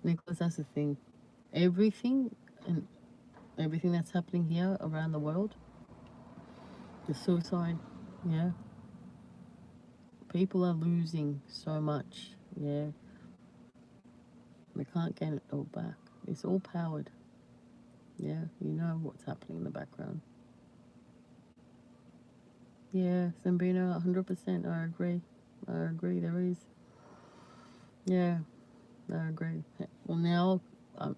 Nicholas, that's the thing. Everything and everything that's happening here around the world, The suicide, yeah. People are losing so much, yeah. We can't get it all back. It's all powered. Yeah, you know what's happening in the background. Yeah, Zambina, 100%. I agree. I agree. There is. Yeah, I agree. Well, now I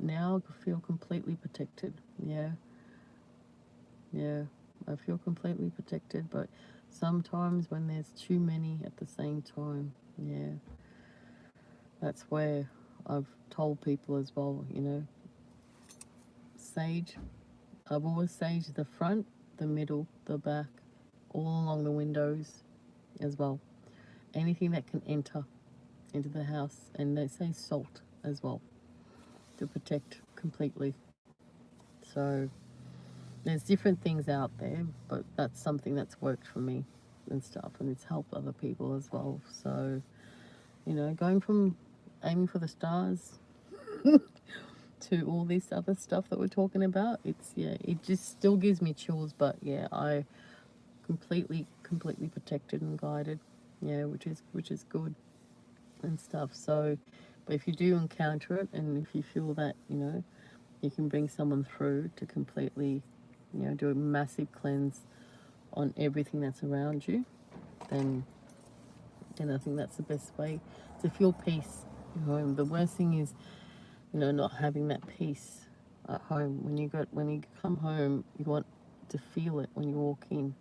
feel completely protected. Yeah, yeah. I feel completely protected, but sometimes when there's too many at the same time, yeah, that's where I've told people as well, you know, sage. I've always saged the front, the middle, the back, all along the windows as well. Anything that can enter into the house, and they say salt as well to protect completely. So there's different things out there, but that's something that's worked for me and stuff, and it's helped other people as well. So, you know, going from aiming for the stars to all this other stuff that we're talking about, it's, yeah, it just still gives me chills, but yeah, I completely protected and guided, yeah, which is good and stuff. So, but if you do encounter it, and if you feel that, you know, you can bring someone through to completely, you know, do a massive cleanse on everything that's around you, then I think that's the best way to feel peace at home. The worst thing is, you know, not having that peace at home. When you come home, you want to feel it when you walk in.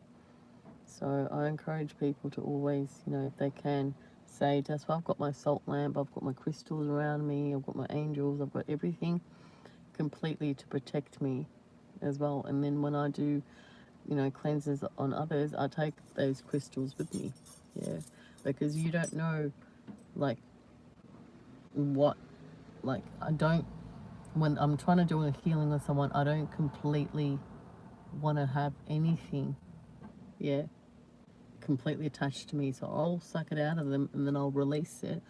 So I encourage people to always, you know, if they can, sage. That's why I've got my salt lamp, I've got my crystals around me, I've got my angels, I've got everything completely to protect me as well. And then when I do, you know, cleanses on others, I take those crystals with me. Yeah, because you don't know, like, what, like, I don't, when I'm trying to do a healing on someone, I don't completely want to have anything, yeah, completely attached to me. So I'll suck it out of them and then I'll release it,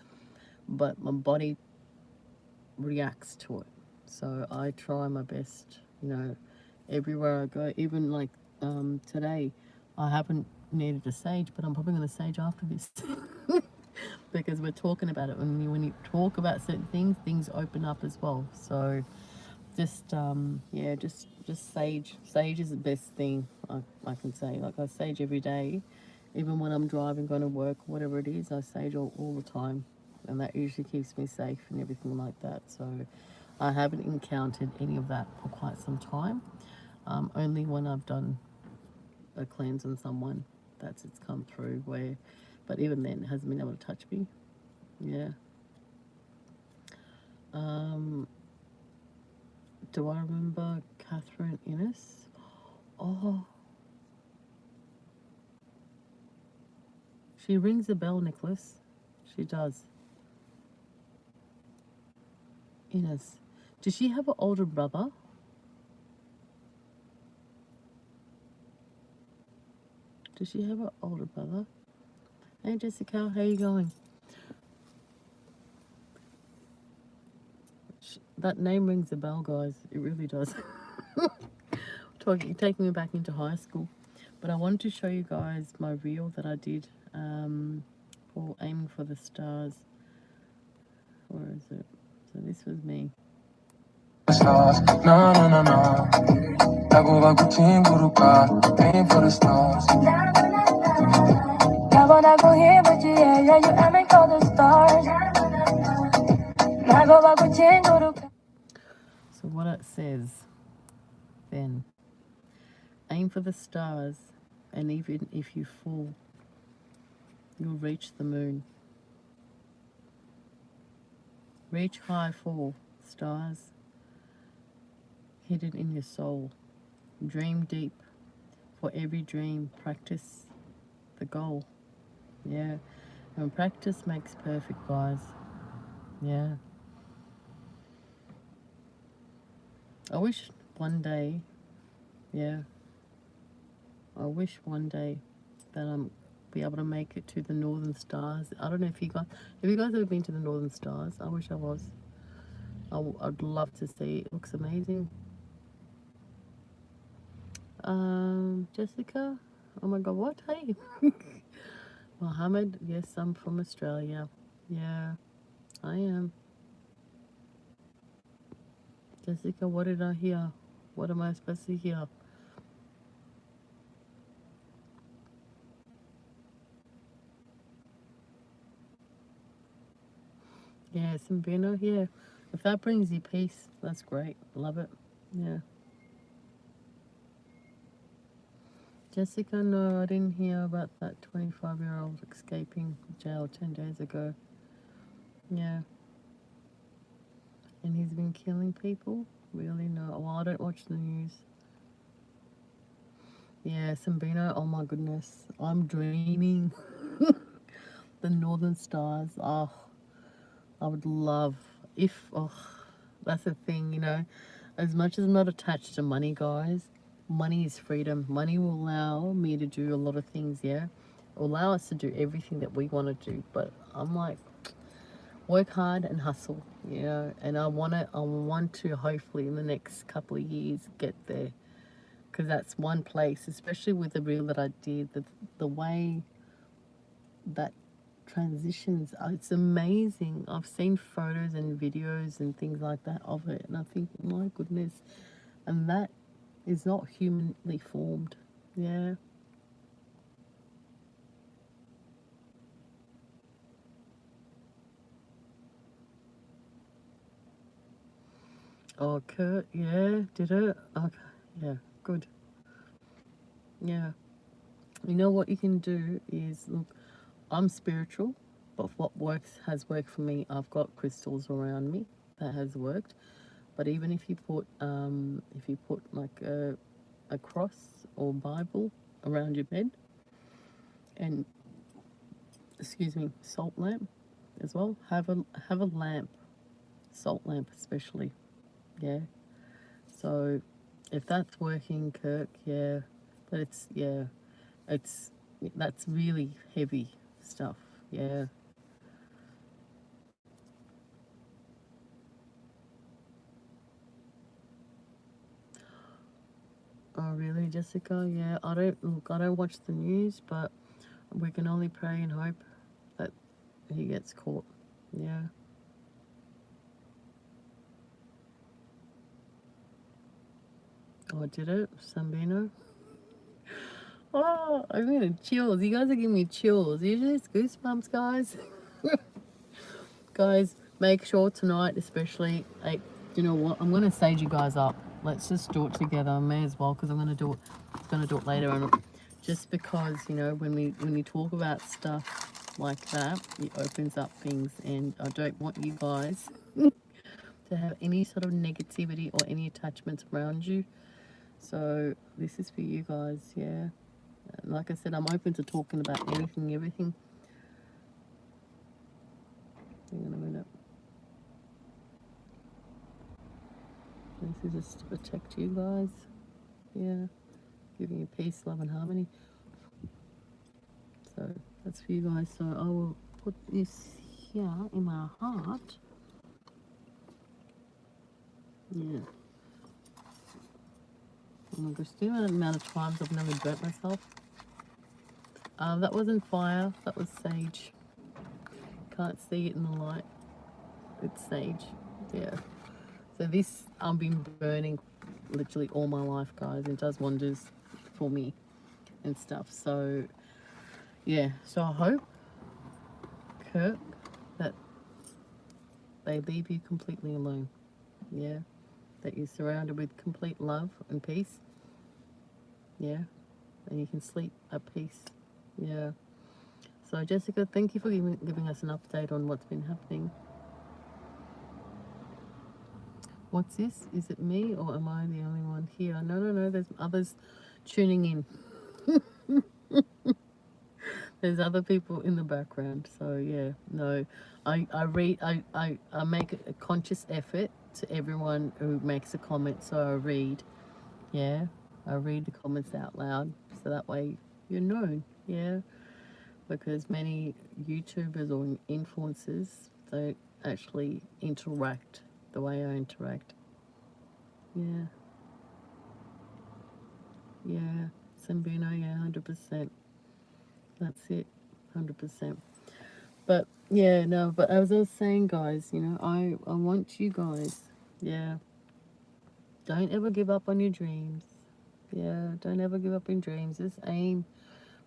but my body reacts to it. So I try my best, you know, everywhere I go. Even like today, I haven't needed a sage, but I'm probably going to sage after this because we're talking about it. When you talk about certain things, things open up as well. So just yeah, just sage. Sage is the best thing I can say. Like, I sage every day, even when I'm driving, going to work, whatever it is. I sage all the time, and that usually keeps me safe and everything like that. So I haven't encountered any of that for quite some time. Only when I've done a cleanse on someone, it's come through. Where, but even then, it hasn't been able to touch me. Yeah. Um, do I remember Catherine Innes? Oh, she rings a bell, Nicholas. She does. Innes. Does she have an older brother? Does she have an older brother? Hey, Jessica, how you going? That name rings a bell, guys. It really does. Taking me back into high school. But I wanted to show you guys my reel that I did for Aiming for the Stars. Where is it? So this was me. Stars, no, no, no, no. Lago guruka, aim for the stars. Now when I go here, but yeah, yeah, you aiming for the stars. So what it says then, aim for the stars, and even if you fall, you'll reach the moon. Reach high, fall, stars hidden in your soul. Dream deep, for every dream, practice the goal. Yeah, and practice makes perfect, guys. Yeah. I wish one day, yeah, I wish one day that I'm be able to make it to the Northern Stars. I don't know if you guys, have you guys ever been to the Northern Stars? I wish I was. I'd love to see. It looks amazing. Jessica, Oh my god, what? Hey. Mohammed, yes, I'm from Australia. Yeah, I am. Jessica, what did I hear? What am I supposed to hear? Yeah, some Bino, yeah. If that brings you peace, that's great. Love it. Yeah. Jessica, no, I didn't hear about that 25-year-old escaping jail 10 days ago. Yeah. And he's been killing people? Really? No. Well, I don't watch the news. Yeah, Sambino, oh my goodness. I'm dreaming. The Northern Stars. Oh, I would love if, oh, that's the thing, you know. As much as I'm not attached to money, guys, money is freedom. Money will allow me to do a lot of things, yeah. It will allow us to do everything that we want to do. But I'm like, work hard and hustle, you know. And I want to hopefully in the next couple of years get there. Because that's one place, especially with the reel that I did, the way that transitions, it's amazing. I've seen photos and videos and things like that of it, and I think, my goodness, and that is not humanly formed. Yeah. Oh, Kurt, yeah, did it? Okay, yeah, good. Yeah. You know what you can do is, look, I'm spiritual, but what works has worked for me. I've got crystals around me that has worked. But even if you put like a cross or Bible around your bed, and excuse me, salt lamp as well. Have a lamp, salt lamp especially. Yeah. So if that's working, Kirk, yeah. But it's yeah, it's that's really heavy stuff. Yeah. Oh really, Jessica? Yeah. I don't look. I don't watch the news, but we can only pray and hope that he gets caught. Yeah. Oh, did it? Sambino? Oh, I'm getting chills. You guys are giving me chills. Usually it's goosebumps, guys. Guys, make sure tonight, especially, you know what? I'm going to stage you guys up. Let's just do it together. I may as well, because I'm going to do it. I'm going to do it later on. Just because, you know, when we talk about stuff like that, it opens up things, and I don't want you guys to have any sort of negativity or any attachments around you. So this is for you guys, yeah. And like I said, I'm open to talking about anything, everything. Hang on a minute. This is just to protect you guys. Yeah. Giving you peace, love and harmony. So that's for you guys. So I will put this here in my heart. Yeah. Oh my gosh, do you know the amount of times I've nearly burnt myself? That wasn't fire, that was sage. Can't see it in the light. It's sage. Yeah. So this I've been burning literally all my life, guys. It does wonders for me and stuff. So yeah. So I hope, Kirk, that they leave you completely alone. Yeah. That you're surrounded with complete love and peace. Yeah. And you can sleep at peace. Yeah. So Jessica, thank you for giving us an update on what's been happening. What's this? Is it me or am I the only one here? No, no, no. There's others tuning in. There's other people in the background. So yeah, no. I make a conscious effort to everyone who makes a comment. So I read. Yeah. I read the comments out loud. So that way you're known. Yeah. Because many YouTubers or influencers don't actually interact the way I interact. Yeah. Yeah. Sambino, yeah, 100%. That's it, 100%. But yeah, no, but as I was saying, guys, you know, I want you guys, yeah, don't ever give up on your dreams. Yeah, don't ever give up in dreams. Just aim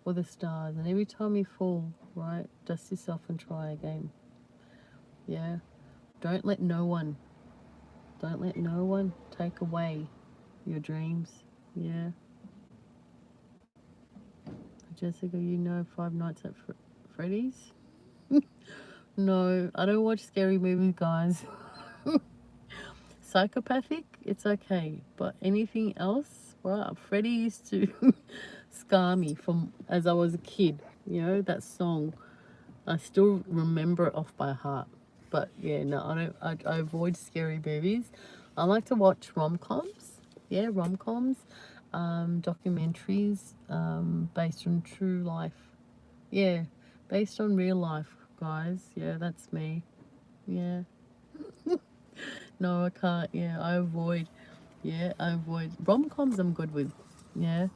for the stars. And every time you fall, right, dust yourself and try again. Yeah. Don't let no one take away your dreams. Yeah. Jessica, you know Five Nights at Freddy's? No, I don't watch scary movies, guys. Psychopathic, it's okay. But anything else, well, Freddy used to scar me from as I was a kid. You know, that song. I still remember it off by heart. But yeah, no, I don't. I avoid scary movies. I like to watch rom-coms. Yeah, rom-coms, documentaries, based on true life. Yeah, based on real life, guys. Yeah, that's me. Yeah. No, I can't. Yeah, I avoid. Yeah, I avoid rom-coms. I'm good with. Yeah.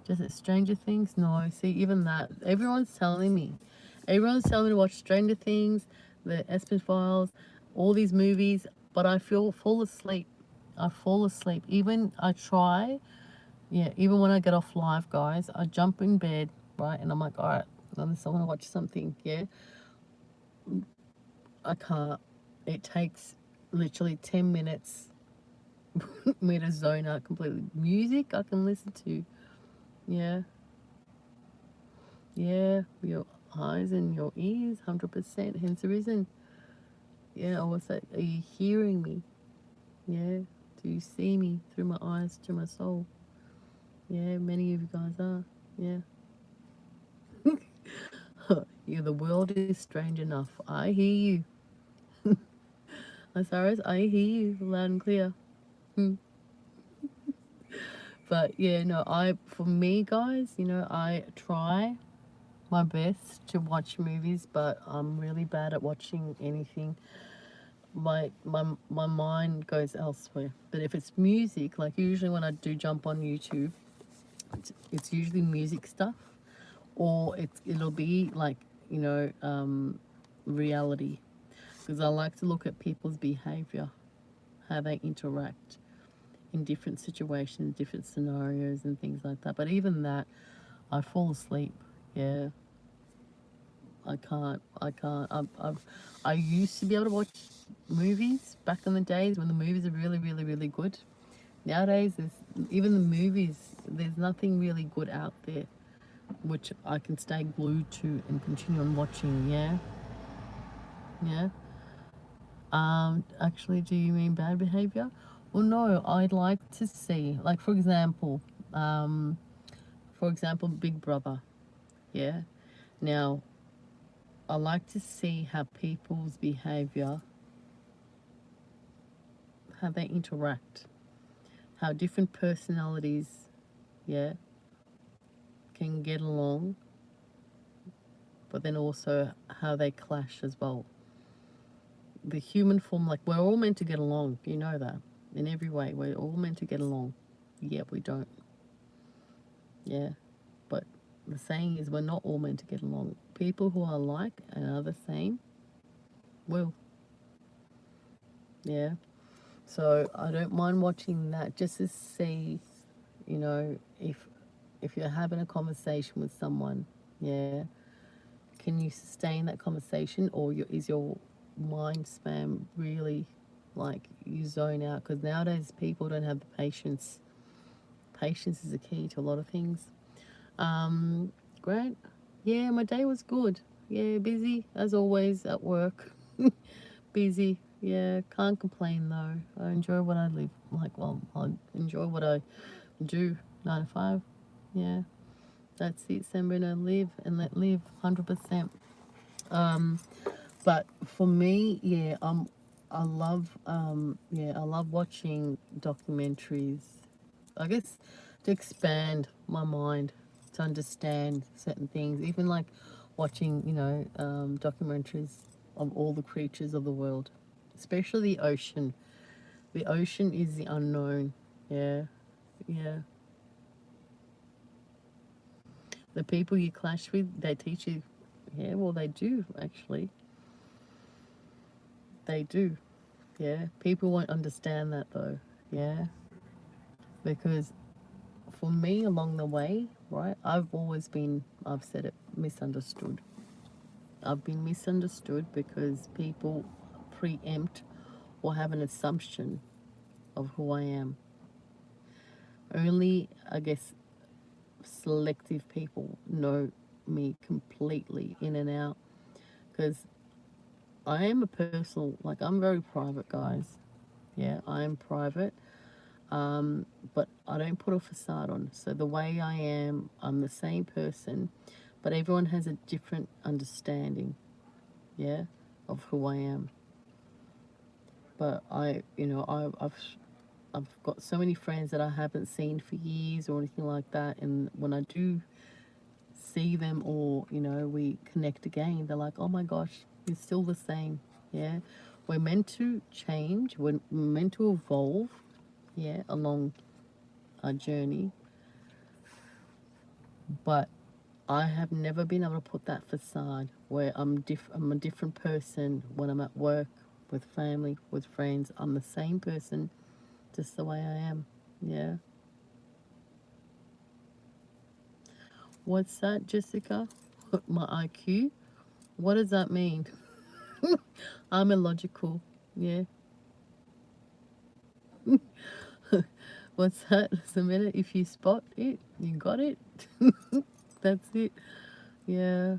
Just Stranger Things? No. See, even that. Everyone's telling me. Everyone's telling me to watch Stranger Things, the Espen Files, all these movies, but I fall asleep. I fall asleep. Even I try. Yeah, even when I get off live, guys, I jump in bed, right, and I'm like, all right, I want to watch something. Yeah, I can't. It takes literally 10 minutes me to zone out completely. Music I can listen to. Yeah. Yeah, your eyes and your ears, 100%. Hence the reason. Yeah, what's that? Are you hearing me? Yeah. Do you see me through my eyes to my soul? Yeah, many of you guys are. Yeah. Yeah, the world is strange enough. I hear you. Osiris, I hear you loud and clear. But yeah, no, for me, guys, you know, I try my best to watch movies, but I'm really bad at watching anything. My mind goes elsewhere. But if it's music, like usually when I do jump on YouTube, it's usually music stuff, or it'll be like, you know, reality, because I like to look at people's behavior, how they interact in different situations, different scenarios and things like that. But even that, I fall asleep. Yeah, I can't. I used to be able to watch movies back in the days when the movies are really, really, really good. Nowadays, even the movies, there's nothing really good out there which I can stay glued to and continue on watching. Yeah, yeah. Actually, do you mean bad behavior? Well, no. I'd like to see, like, for example, Big Brother. Yeah. Now, I like to see how people's behavior, how they interact, how different personalities, yeah, can get along, but then also how they clash as well. The human form, like, we're all meant to get along, you know that. In every way, we're all meant to get along. Yet we don't. Yeah. But the saying is we're not all meant to get along. People who are alike and are the same will. Yeah. So I don't mind watching that just to see, you know, if you're having a conversation with someone, yeah, can you sustain that conversation, or is your mind spam really, like, you zone out? Because nowadays people don't have the patience. Patience is the key to a lot of things. Grant, yeah, my day was good. Yeah, busy as always at work. Busy. Yeah, can't complain though. I enjoy what I live. I enjoy what I do. 9 to 5. Yeah, that's it. Sembrino, live and let live. 100%. But for me, yeah, I love watching documentaries. I guess to expand my mind, to understand certain things. Even like watching, you know, documentaries of all the creatures of the world, especially the ocean. The ocean is the unknown. Yeah, yeah. The people you clash with, they teach you. Yeah, well, they do, actually. They do. Yeah. People won't understand that, though. Yeah. Because for me, along the way, right, I've always been, I've said it, misunderstood. I've been misunderstood because people preempt or have an assumption of who I am. Only, I guess, selective people know me completely in and out, because I am a personal, like, I'm very private, guys. Yeah, I am private, but I don't put a facade on. So the way I am, I'm the same person, but everyone has a different understanding, yeah, of who I am. But I've got so many friends that I haven't seen for years or anything like that, and when I do see them, or we connect again, they're like, oh my gosh, you're still the same. Yeah, we're meant to change, we're meant to evolve, yeah, along our journey, but I have never been able to put that facade where I'm a different person when I'm at work, with family, with friends. I'm the same person, just the way I am. Yeah. What's that, Jessica? My IQ? What does that mean? I'm illogical. Yeah. What's that? Samantha, if you spot it, you got it. That's it. Yeah.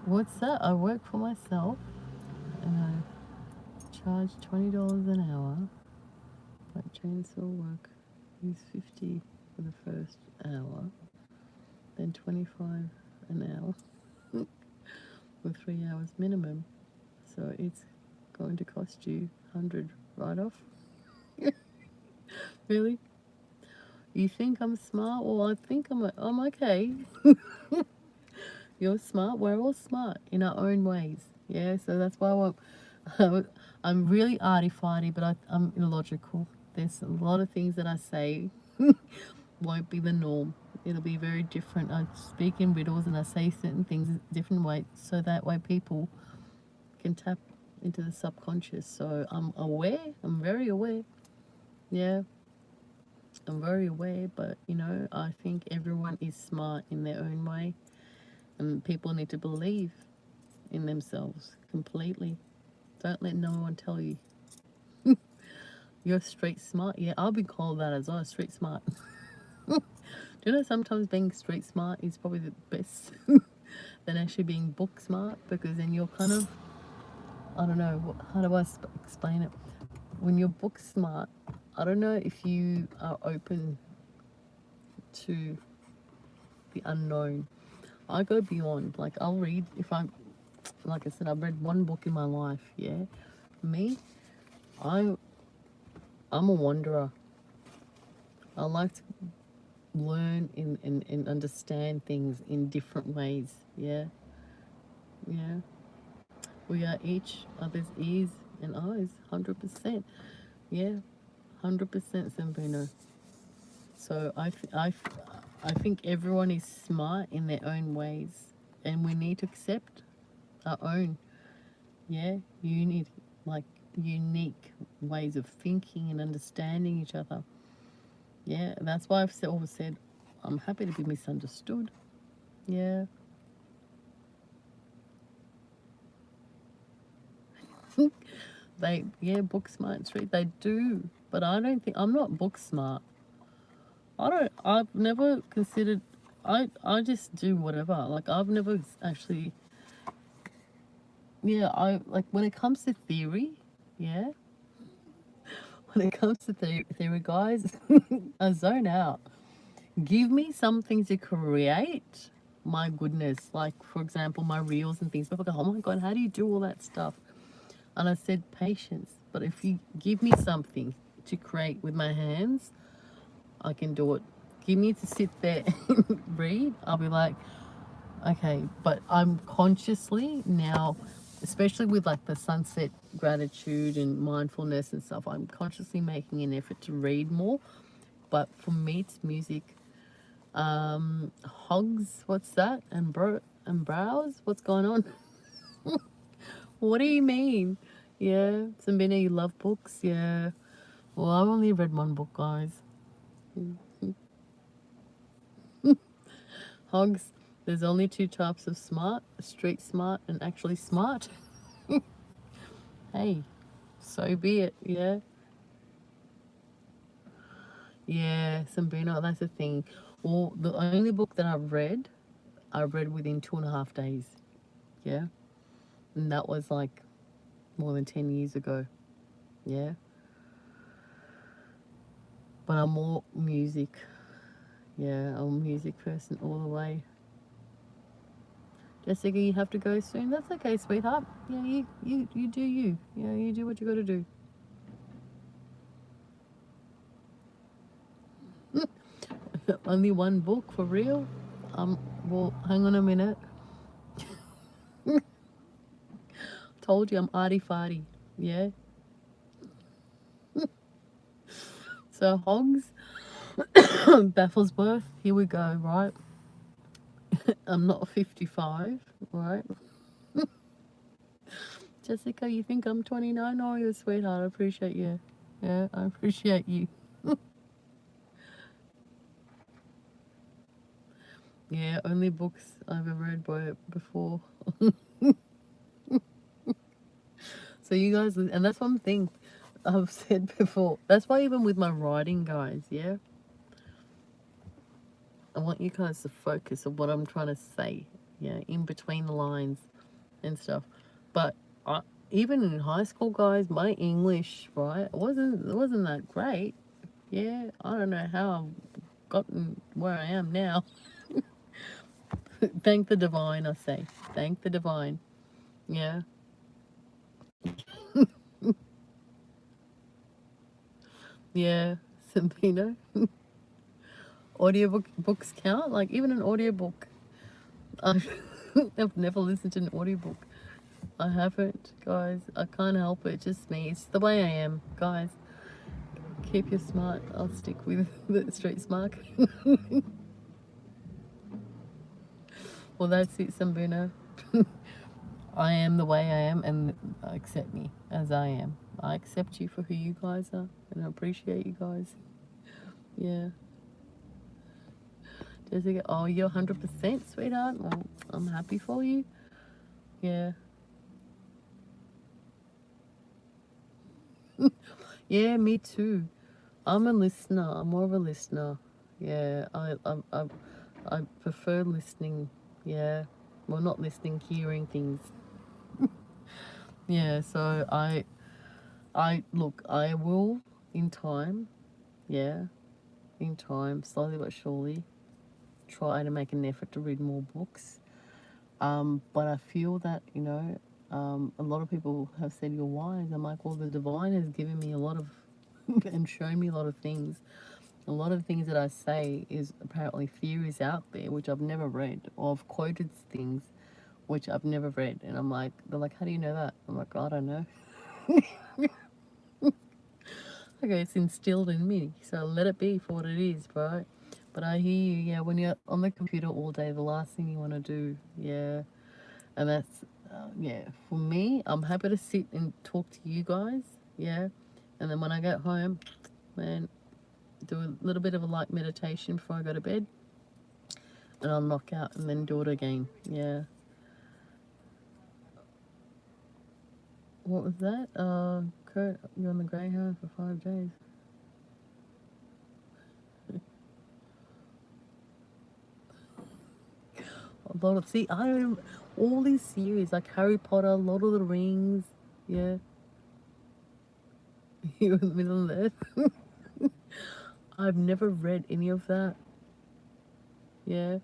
What's that? I work for myself and I charge $20 an hour. Like chainsaw work is $50 for the first hour, then $25 an hour with 3 hours minimum. So it's going to cost you $100 right off. Really? You think I'm smart? Well, I think I'm okay. You're smart. We're all smart in our own ways. Yeah, so that's why I'm really arty-farty, but I'm illogical. There's a lot of things that I say won't be the norm. It'll be very different. I speak in riddles and I say certain things a different way, so that way people can tap into the subconscious. So I'm aware. I'm very aware. Yeah, I'm very aware, but I think everyone is smart in their own way, and people need to believe in themselves completely. Don't let no one tell you you're street smart. Yeah, I'll be called that as well, street smart. Do you know sometimes being street smart is probably the best than actually being book smart, because then you're kind of, I don't know, how do I explain it? When you're book smart, I don't know if you are open to the unknown. I go beyond. Like, I'll read, like I said, I've read one book in my life, yeah? Me, I'm a wanderer. I like to learn and understand things in different ways, yeah? Yeah. We are each other's ears and eyes, 100%. Yeah, 100% Zambino. So I think everyone is smart in their own ways, and we need to accept our own, yeah, unique ways of thinking and understanding each other. Yeah, that's why I've always said I'm happy to be misunderstood. Yeah. Book smart street, they do, but I don't think, I'm not book smart. I've never considered, I just do whatever. Like, I've never actually, I like, when it comes to theory, yeah, when it comes to theory, guys, I zone out. Give me something to create. My goodness, like, for example, my reels and things. People go, oh my God, how do you do all that stuff? And I said, patience. But if you give me something to create with my hands, I can do it. Give me to sit there and read, I'll be like, okay. But I'm consciously now especially with like the sunset gratitude and mindfulness and stuff, I'm consciously making an effort to read more. But for me, it's music. Hogs, what's that? And brows, what's going on? What do you mean? Yeah, Sambina, you love books? Yeah. Well, I've only read one book, guys. Hogs, there's only two types of smart: street smart and actually smart. Hey, so be it. Yeah. Yeah, Sambina, that's the thing. Well, the only book that I read within 2.5 days. Yeah. And that was like more than 10 years ago. Yeah. But I'm more music. Yeah, I'm a music person all the way. Jessica, you have to go soon. That's okay, sweetheart. Yeah, you do you. Yeah, you do what you got to do. Only one book for real? Well, hang on a minute. Told you I'm arty farty. Yeah. So hogs, baffles birth. Here we go. Right. I'm not 55. Right. Jessica, you think I'm 29? Oh, you're a sweetheart. I appreciate you. Yeah, I appreciate you. Yeah, only books I've ever read by before. So you guys, and that's one thing I've said before. That's why even with my writing, guys, yeah, I want you guys to focus on what I'm trying to say, yeah, in between the lines and stuff. But even in high school, guys, my English, right, it wasn't that great. Yeah, I don't know how I've gotten where I am now. Thank the divine, I say. Thank the divine. Yeah. Yeah, Sabina. Books count? Like even an audiobook. I've never listened to an audiobook. I haven't, guys. I can't help it. It's just me. It's the way I am, guys. Keep your smart. I'll stick with the street smart. Well, that's it, Sambuna. I am the way I am, and accept me as I am. I accept you for who you guys are, and I appreciate you guys. Yeah. Jessica, oh, you're 100%, sweetheart. Well, I'm happy for you. Yeah. Yeah, me too. I'm a listener. I'm more of a listener. Yeah, I prefer listening. Yeah, well, not listening, hearing things. Yeah, so I look. I will in time. Yeah, in time, slowly but surely, try to make an effort to read more books. But I feel that a lot of people have said you're wise. I'm like, well, the divine has given me a lot of and shown me a lot of things. A lot of things that I say is apparently theories out there which I've never read, or I've quoted things which I've never read, and I'm like, they're like, how do you know that? I'm like, I don't know. Okay, it's instilled in me, so let it be for what it is, right? But I hear you. Yeah, when you're on the computer all day, the last thing you want to do, yeah, and that's yeah, for me, I'm happy to sit and talk to you guys, yeah, and then when I get home, man, do a little bit of a light meditation before I go to bed, and I'll knock out and then do it again. Yeah. What was that? Kurt, you're on the Greyhound for 5 days. A lot of, see, I don't, all these series like Harry Potter, Lord of the Rings, yeah. You're in the middle of that. I've never read any of that. Yeah.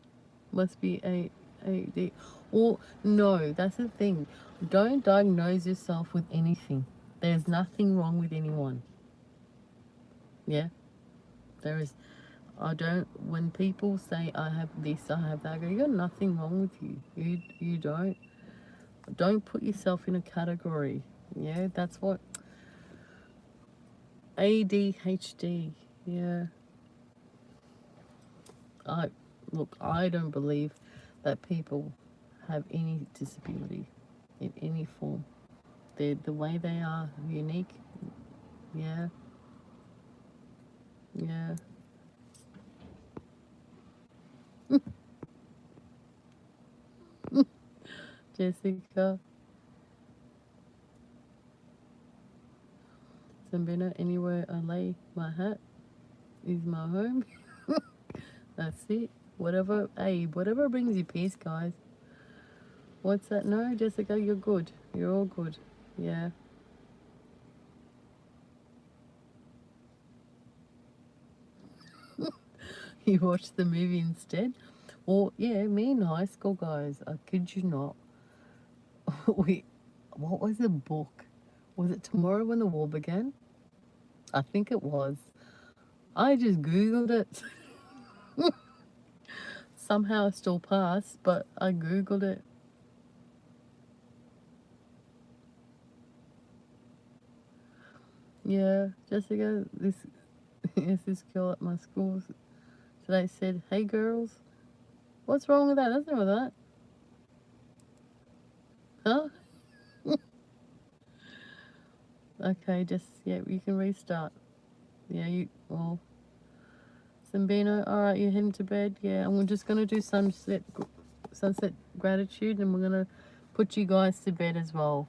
Must be AD. Or, no, that's the thing. Don't diagnose yourself with anything. There's nothing wrong with anyone. Yeah? There is. I don't, when people say I have this, I have that, I go, you got nothing wrong with you. You don't. Don't put yourself in a category. Yeah, that's what ADHD. Yeah. I don't believe that people have any disability in any form. They're the way they are unique. Yeah. Yeah. Jessica, Zambina, anywhere I lay my hat is my home. That's it. Whatever, hey, whatever brings you peace, guys. What's that? No, Jessica, you're good. You're all good. Yeah. You watched the movie instead? Well, yeah, me and high school guys, I kid you not. What was the book? Was it Tomorrow When the War Began? I think it was. I just Googled it. Somehow I still passed, but I Googled it. Yeah, Jessica, this is this girl at my school today said, "Hey girls, what's wrong with that? That's not with that, huh?" Okay, just yeah, you can restart. Yeah, well, Sambino, all right, you're heading to bed. Yeah, and we're just gonna do sunset gratitude, and we're gonna put you guys to bed as well.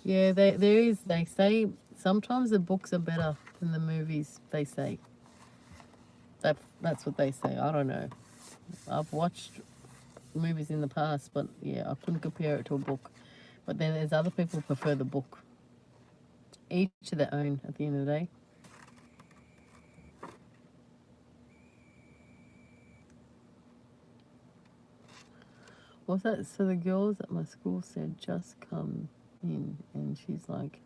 Yeah, they say sometimes the books are better than the movies. They say that's what they say. I don't know. I've watched movies in the past, but yeah, I couldn't compare it to a book. But then there's other people who prefer the book. Each to their own at the end of the day. What's that? So the girls at my school said, just come in. And she's like,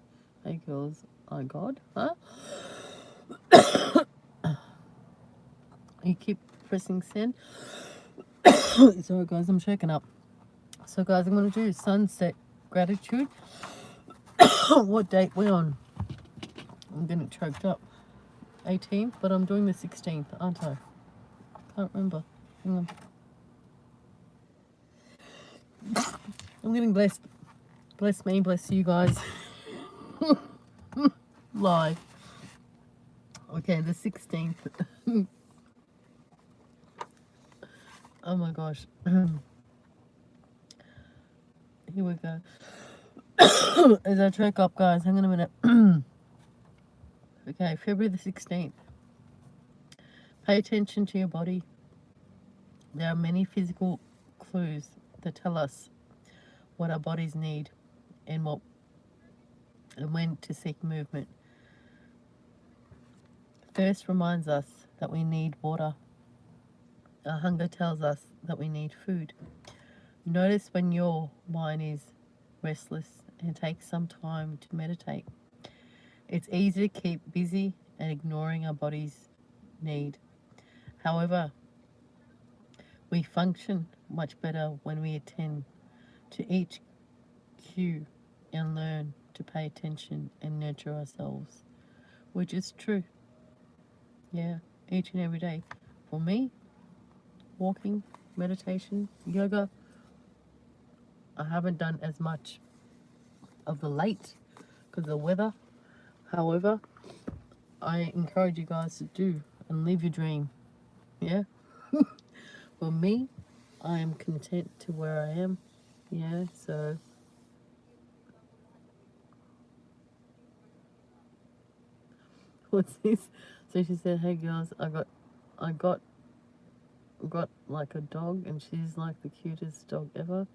hey girls, I God? Huh? You keep pressing send. Sorry guys, I'm shaking up. So guys, I'm going to do sunset gratitude. What date we on? I'm getting choked up. 18th, but I'm doing the 16th, aren't I? Can't remember. Hang on. I'm getting blessed. Bless me, bless you guys. Live. Okay, the 16th. Oh my gosh. Here we go. As I choke up, guys, hang on a minute. Okay, February the 16th. Pay attention to your body. There are many physical clues that tell us what our bodies need and when to seek movement. Thirst reminds us that we need water. Our hunger tells us that we need food. Notice when your mind is restless and take some time to meditate. It's easy to keep busy and ignoring our body's need. However, we function much better when we attend to each cue and learn to pay attention and nurture ourselves, which is true. Yeah, each and every day. For me, walking, meditation, yoga, I haven't done as much of the late because of the weather. However, I encourage you guys to do and live your dream. Yeah. For me, I am content to where I am. Yeah, so what's this? So she said, "Hey girls, I got like a dog, and she's like the cutest dog ever."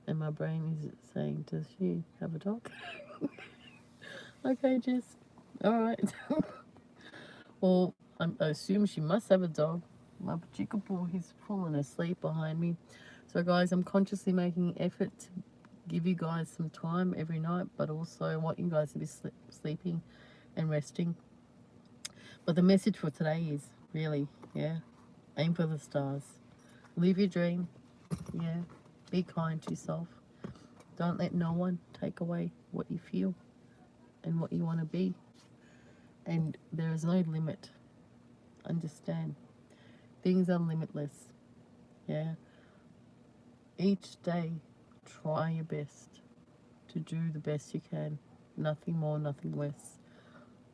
And my brain is saying, "Does she have a dog?" Okay, Jess. All right. Well, I assume she must have a dog. My chickapoo, he's fallen asleep behind me. So guys, I'm consciously making effort to give you guys some time every night, but also I want you guys to be sleeping and resting. But the message for today is really, yeah, aim for the stars. Live your dream. Yeah, be kind to yourself. Don't let no one take away what you feel and what you want to be. And there is no limit. Understand, things are limitless. Yeah, each day try your best to do the best you can. Nothing more, nothing less.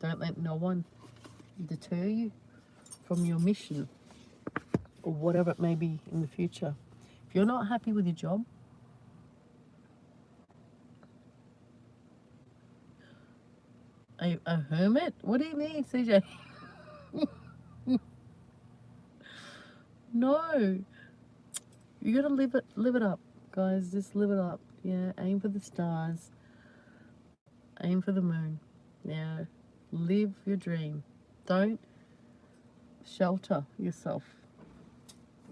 Don't let no one deter you from your mission or whatever it may be in the future. If you're not happy with your job, a hermit? What do you mean, CJ? No, you gotta live it up, guys. Just live it up. Yeah, aim for the stars, aim for the moon. Yeah, live your dream. Don't shelter yourself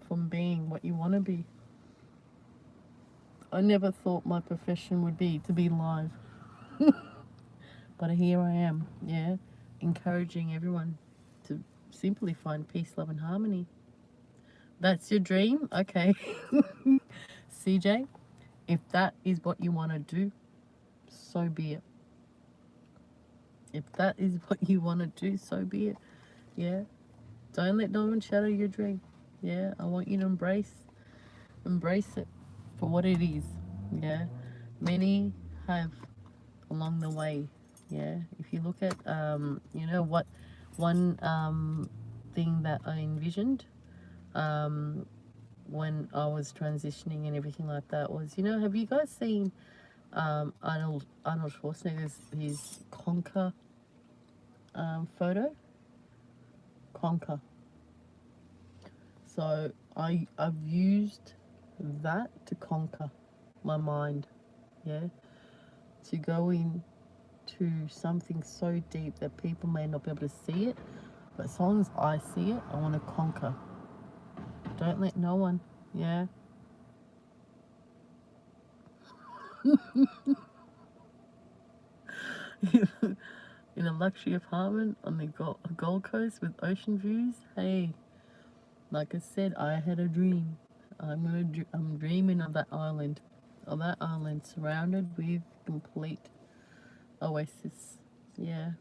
from being what you want to be. I never thought my profession would be to be live, but here I am. Yeah, encouraging everyone to simply find peace, love, and harmony. That's your dream? Okay. CJ, if that is what you want to do, so be it. If that is what you want to do, so be it. Yeah. Don't let no one shadow your dream. Yeah. I want you to embrace it for what it is. Yeah. Many have along the way. Yeah. If you look at you know what one thing that I envisioned when I was transitioning and everything like that was, you know, have you guys seen Arnold Schwarzenegger's his conquer photo? Conquer. So I've used that to conquer my mind. Yeah. To go in to something so deep that people may not be able to see it, but as long as I see it, I want to conquer. Don't let no one. Yeah. In a luxury apartment on the Gold Coast with ocean views. Hey, like I said, I had a dream. I'm dreaming of that island, surrounded with complete oasis. Yeah.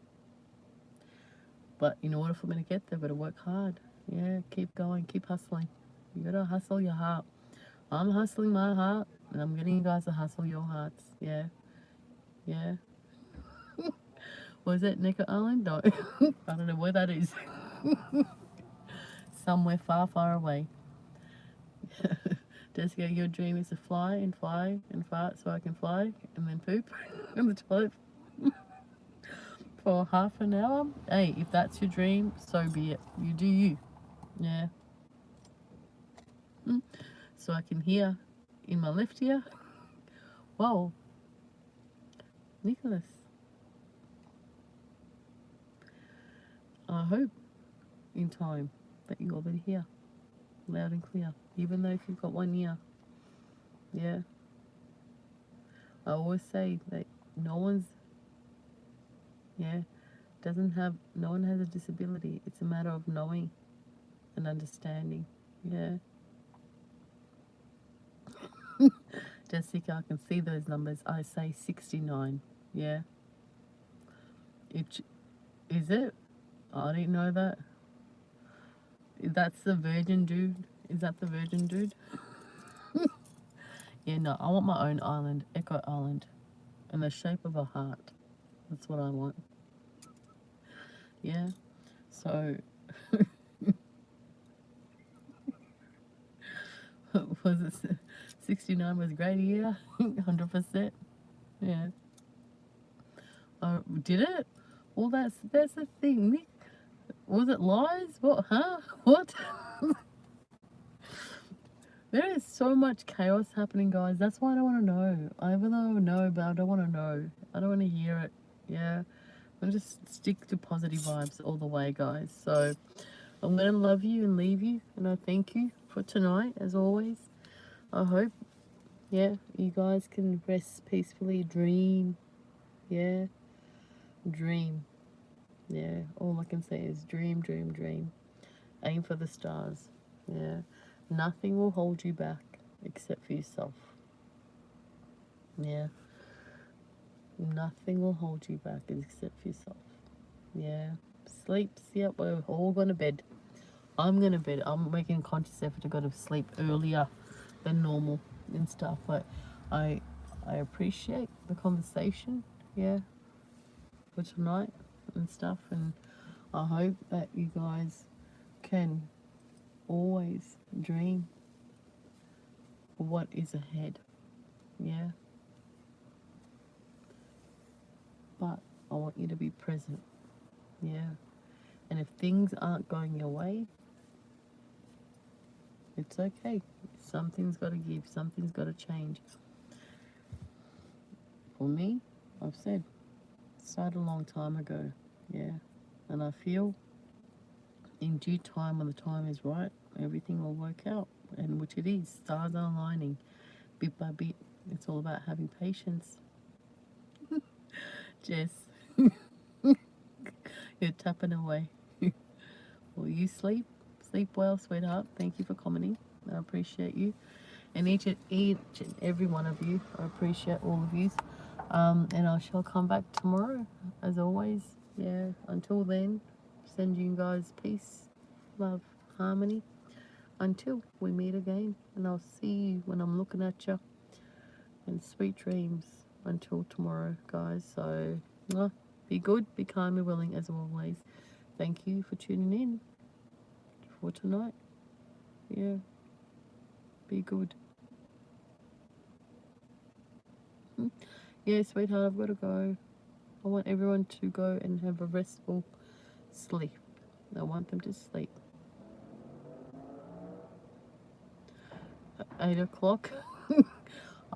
But in order for me to get there, I've got to work hard. Yeah, keep going, keep hustling. You gotta hustle your heart. I'm hustling my heart, and I'm getting you guys to hustle your hearts. Yeah, yeah. Was it Necker Island? No, I don't know where that is. Somewhere far, far away. Jessica, your dream is to fly and fly and fart so I can fly and then poop in the toilet for half an hour. Hey, if that's your dream, so be it. You do you. Yeah. So I can hear in my left ear. Whoa, Nicholas. I hope in time that you'll be here, loud and clear, even though if you've got one ear. Yeah. I always say that no one has a disability. It's a matter of knowing and understanding. Yeah. Jessica, I can see those numbers. I say 69. Yeah. Is it? I didn't know that. That's the virgin dude. Is that the virgin dude? Yeah, no, I want my own island, Echo Island, in the shape of a heart. That's what I want. Yeah. So, was it 69 was a great year? 100%. Yeah. Did it? Well, that's the thing, Nick. Was it lies? What? Huh? What? There is so much chaos happening, guys. That's why I don't want to know. Even though I know, but I don't want to know. I don't want to hear it. Yeah. I'm just stick to positive vibes all the way, guys. So I'm going to love you and leave you. And I thank you for tonight, as always. I hope, yeah, you guys can rest peacefully, dream. Yeah. Dream. Yeah. All I can say is dream, dream, dream. Aim for the stars. Yeah. Nothing will hold you back. except for yourself. Yeah. Nothing will hold you back except for yourself. Yeah. Sleeps. Yep. We're all going to bed. I'm going to bed. I'm making a conscious effort to go to sleep earlier than normal and stuff. But I appreciate the conversation. Yeah. For tonight and stuff. And I hope that you guys can always dream of what is ahead. Yeah. But I want you to be present. Yeah. And if things aren't going your way, it's okay. Something's got to give. Something's got to change. For me, I've said, it started a long time ago. Yeah. And I feel in due time, when the time is right, everything will work out. And which it is. Stars are aligning bit by bit. It's all about having patience. Jess, you're tapping away. Will you sleep? Sleep well, sweetheart. Thank you for commenting. I appreciate you. And each and every one of you. I appreciate all of you. And I shall come back tomorrow, as always. Yeah, until then, send you guys peace, love, harmony. Until we meet again. And I'll see you when I'm looking at you. And sweet dreams until tomorrow, guys. So, be good, be kind, be willing, as always. Thank you for tuning in for tonight. Yeah, be good. Yeah, sweetheart, I've got to go. I want everyone to go and have a restful sleep. I want them to sleep. 8 o'clock.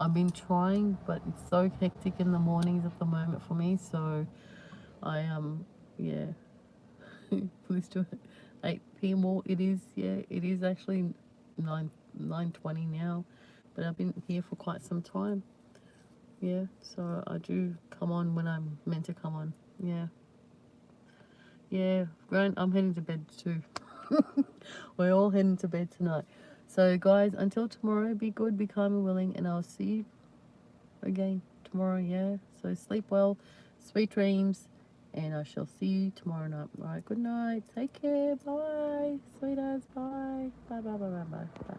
I've been trying, but it's so hectic in the mornings at the moment for me. So I yeah. Please do it. 8 p.m. Well, it is. Yeah, it is actually 9:20 now, but I've been here for quite some time. Yeah, so I do come on when I'm meant to come on. Yeah. Yeah, Grant, I'm heading to bed too. We're all heading to bed tonight. So, guys, until tomorrow, be good, be kind and willing, and I'll see you again tomorrow, yeah? So, sleep well, sweet dreams, and I shall see you tomorrow night. All right, good night. Take care. Bye. Sweethearts, bye. Bye, bye, bye, bye, bye. Bye.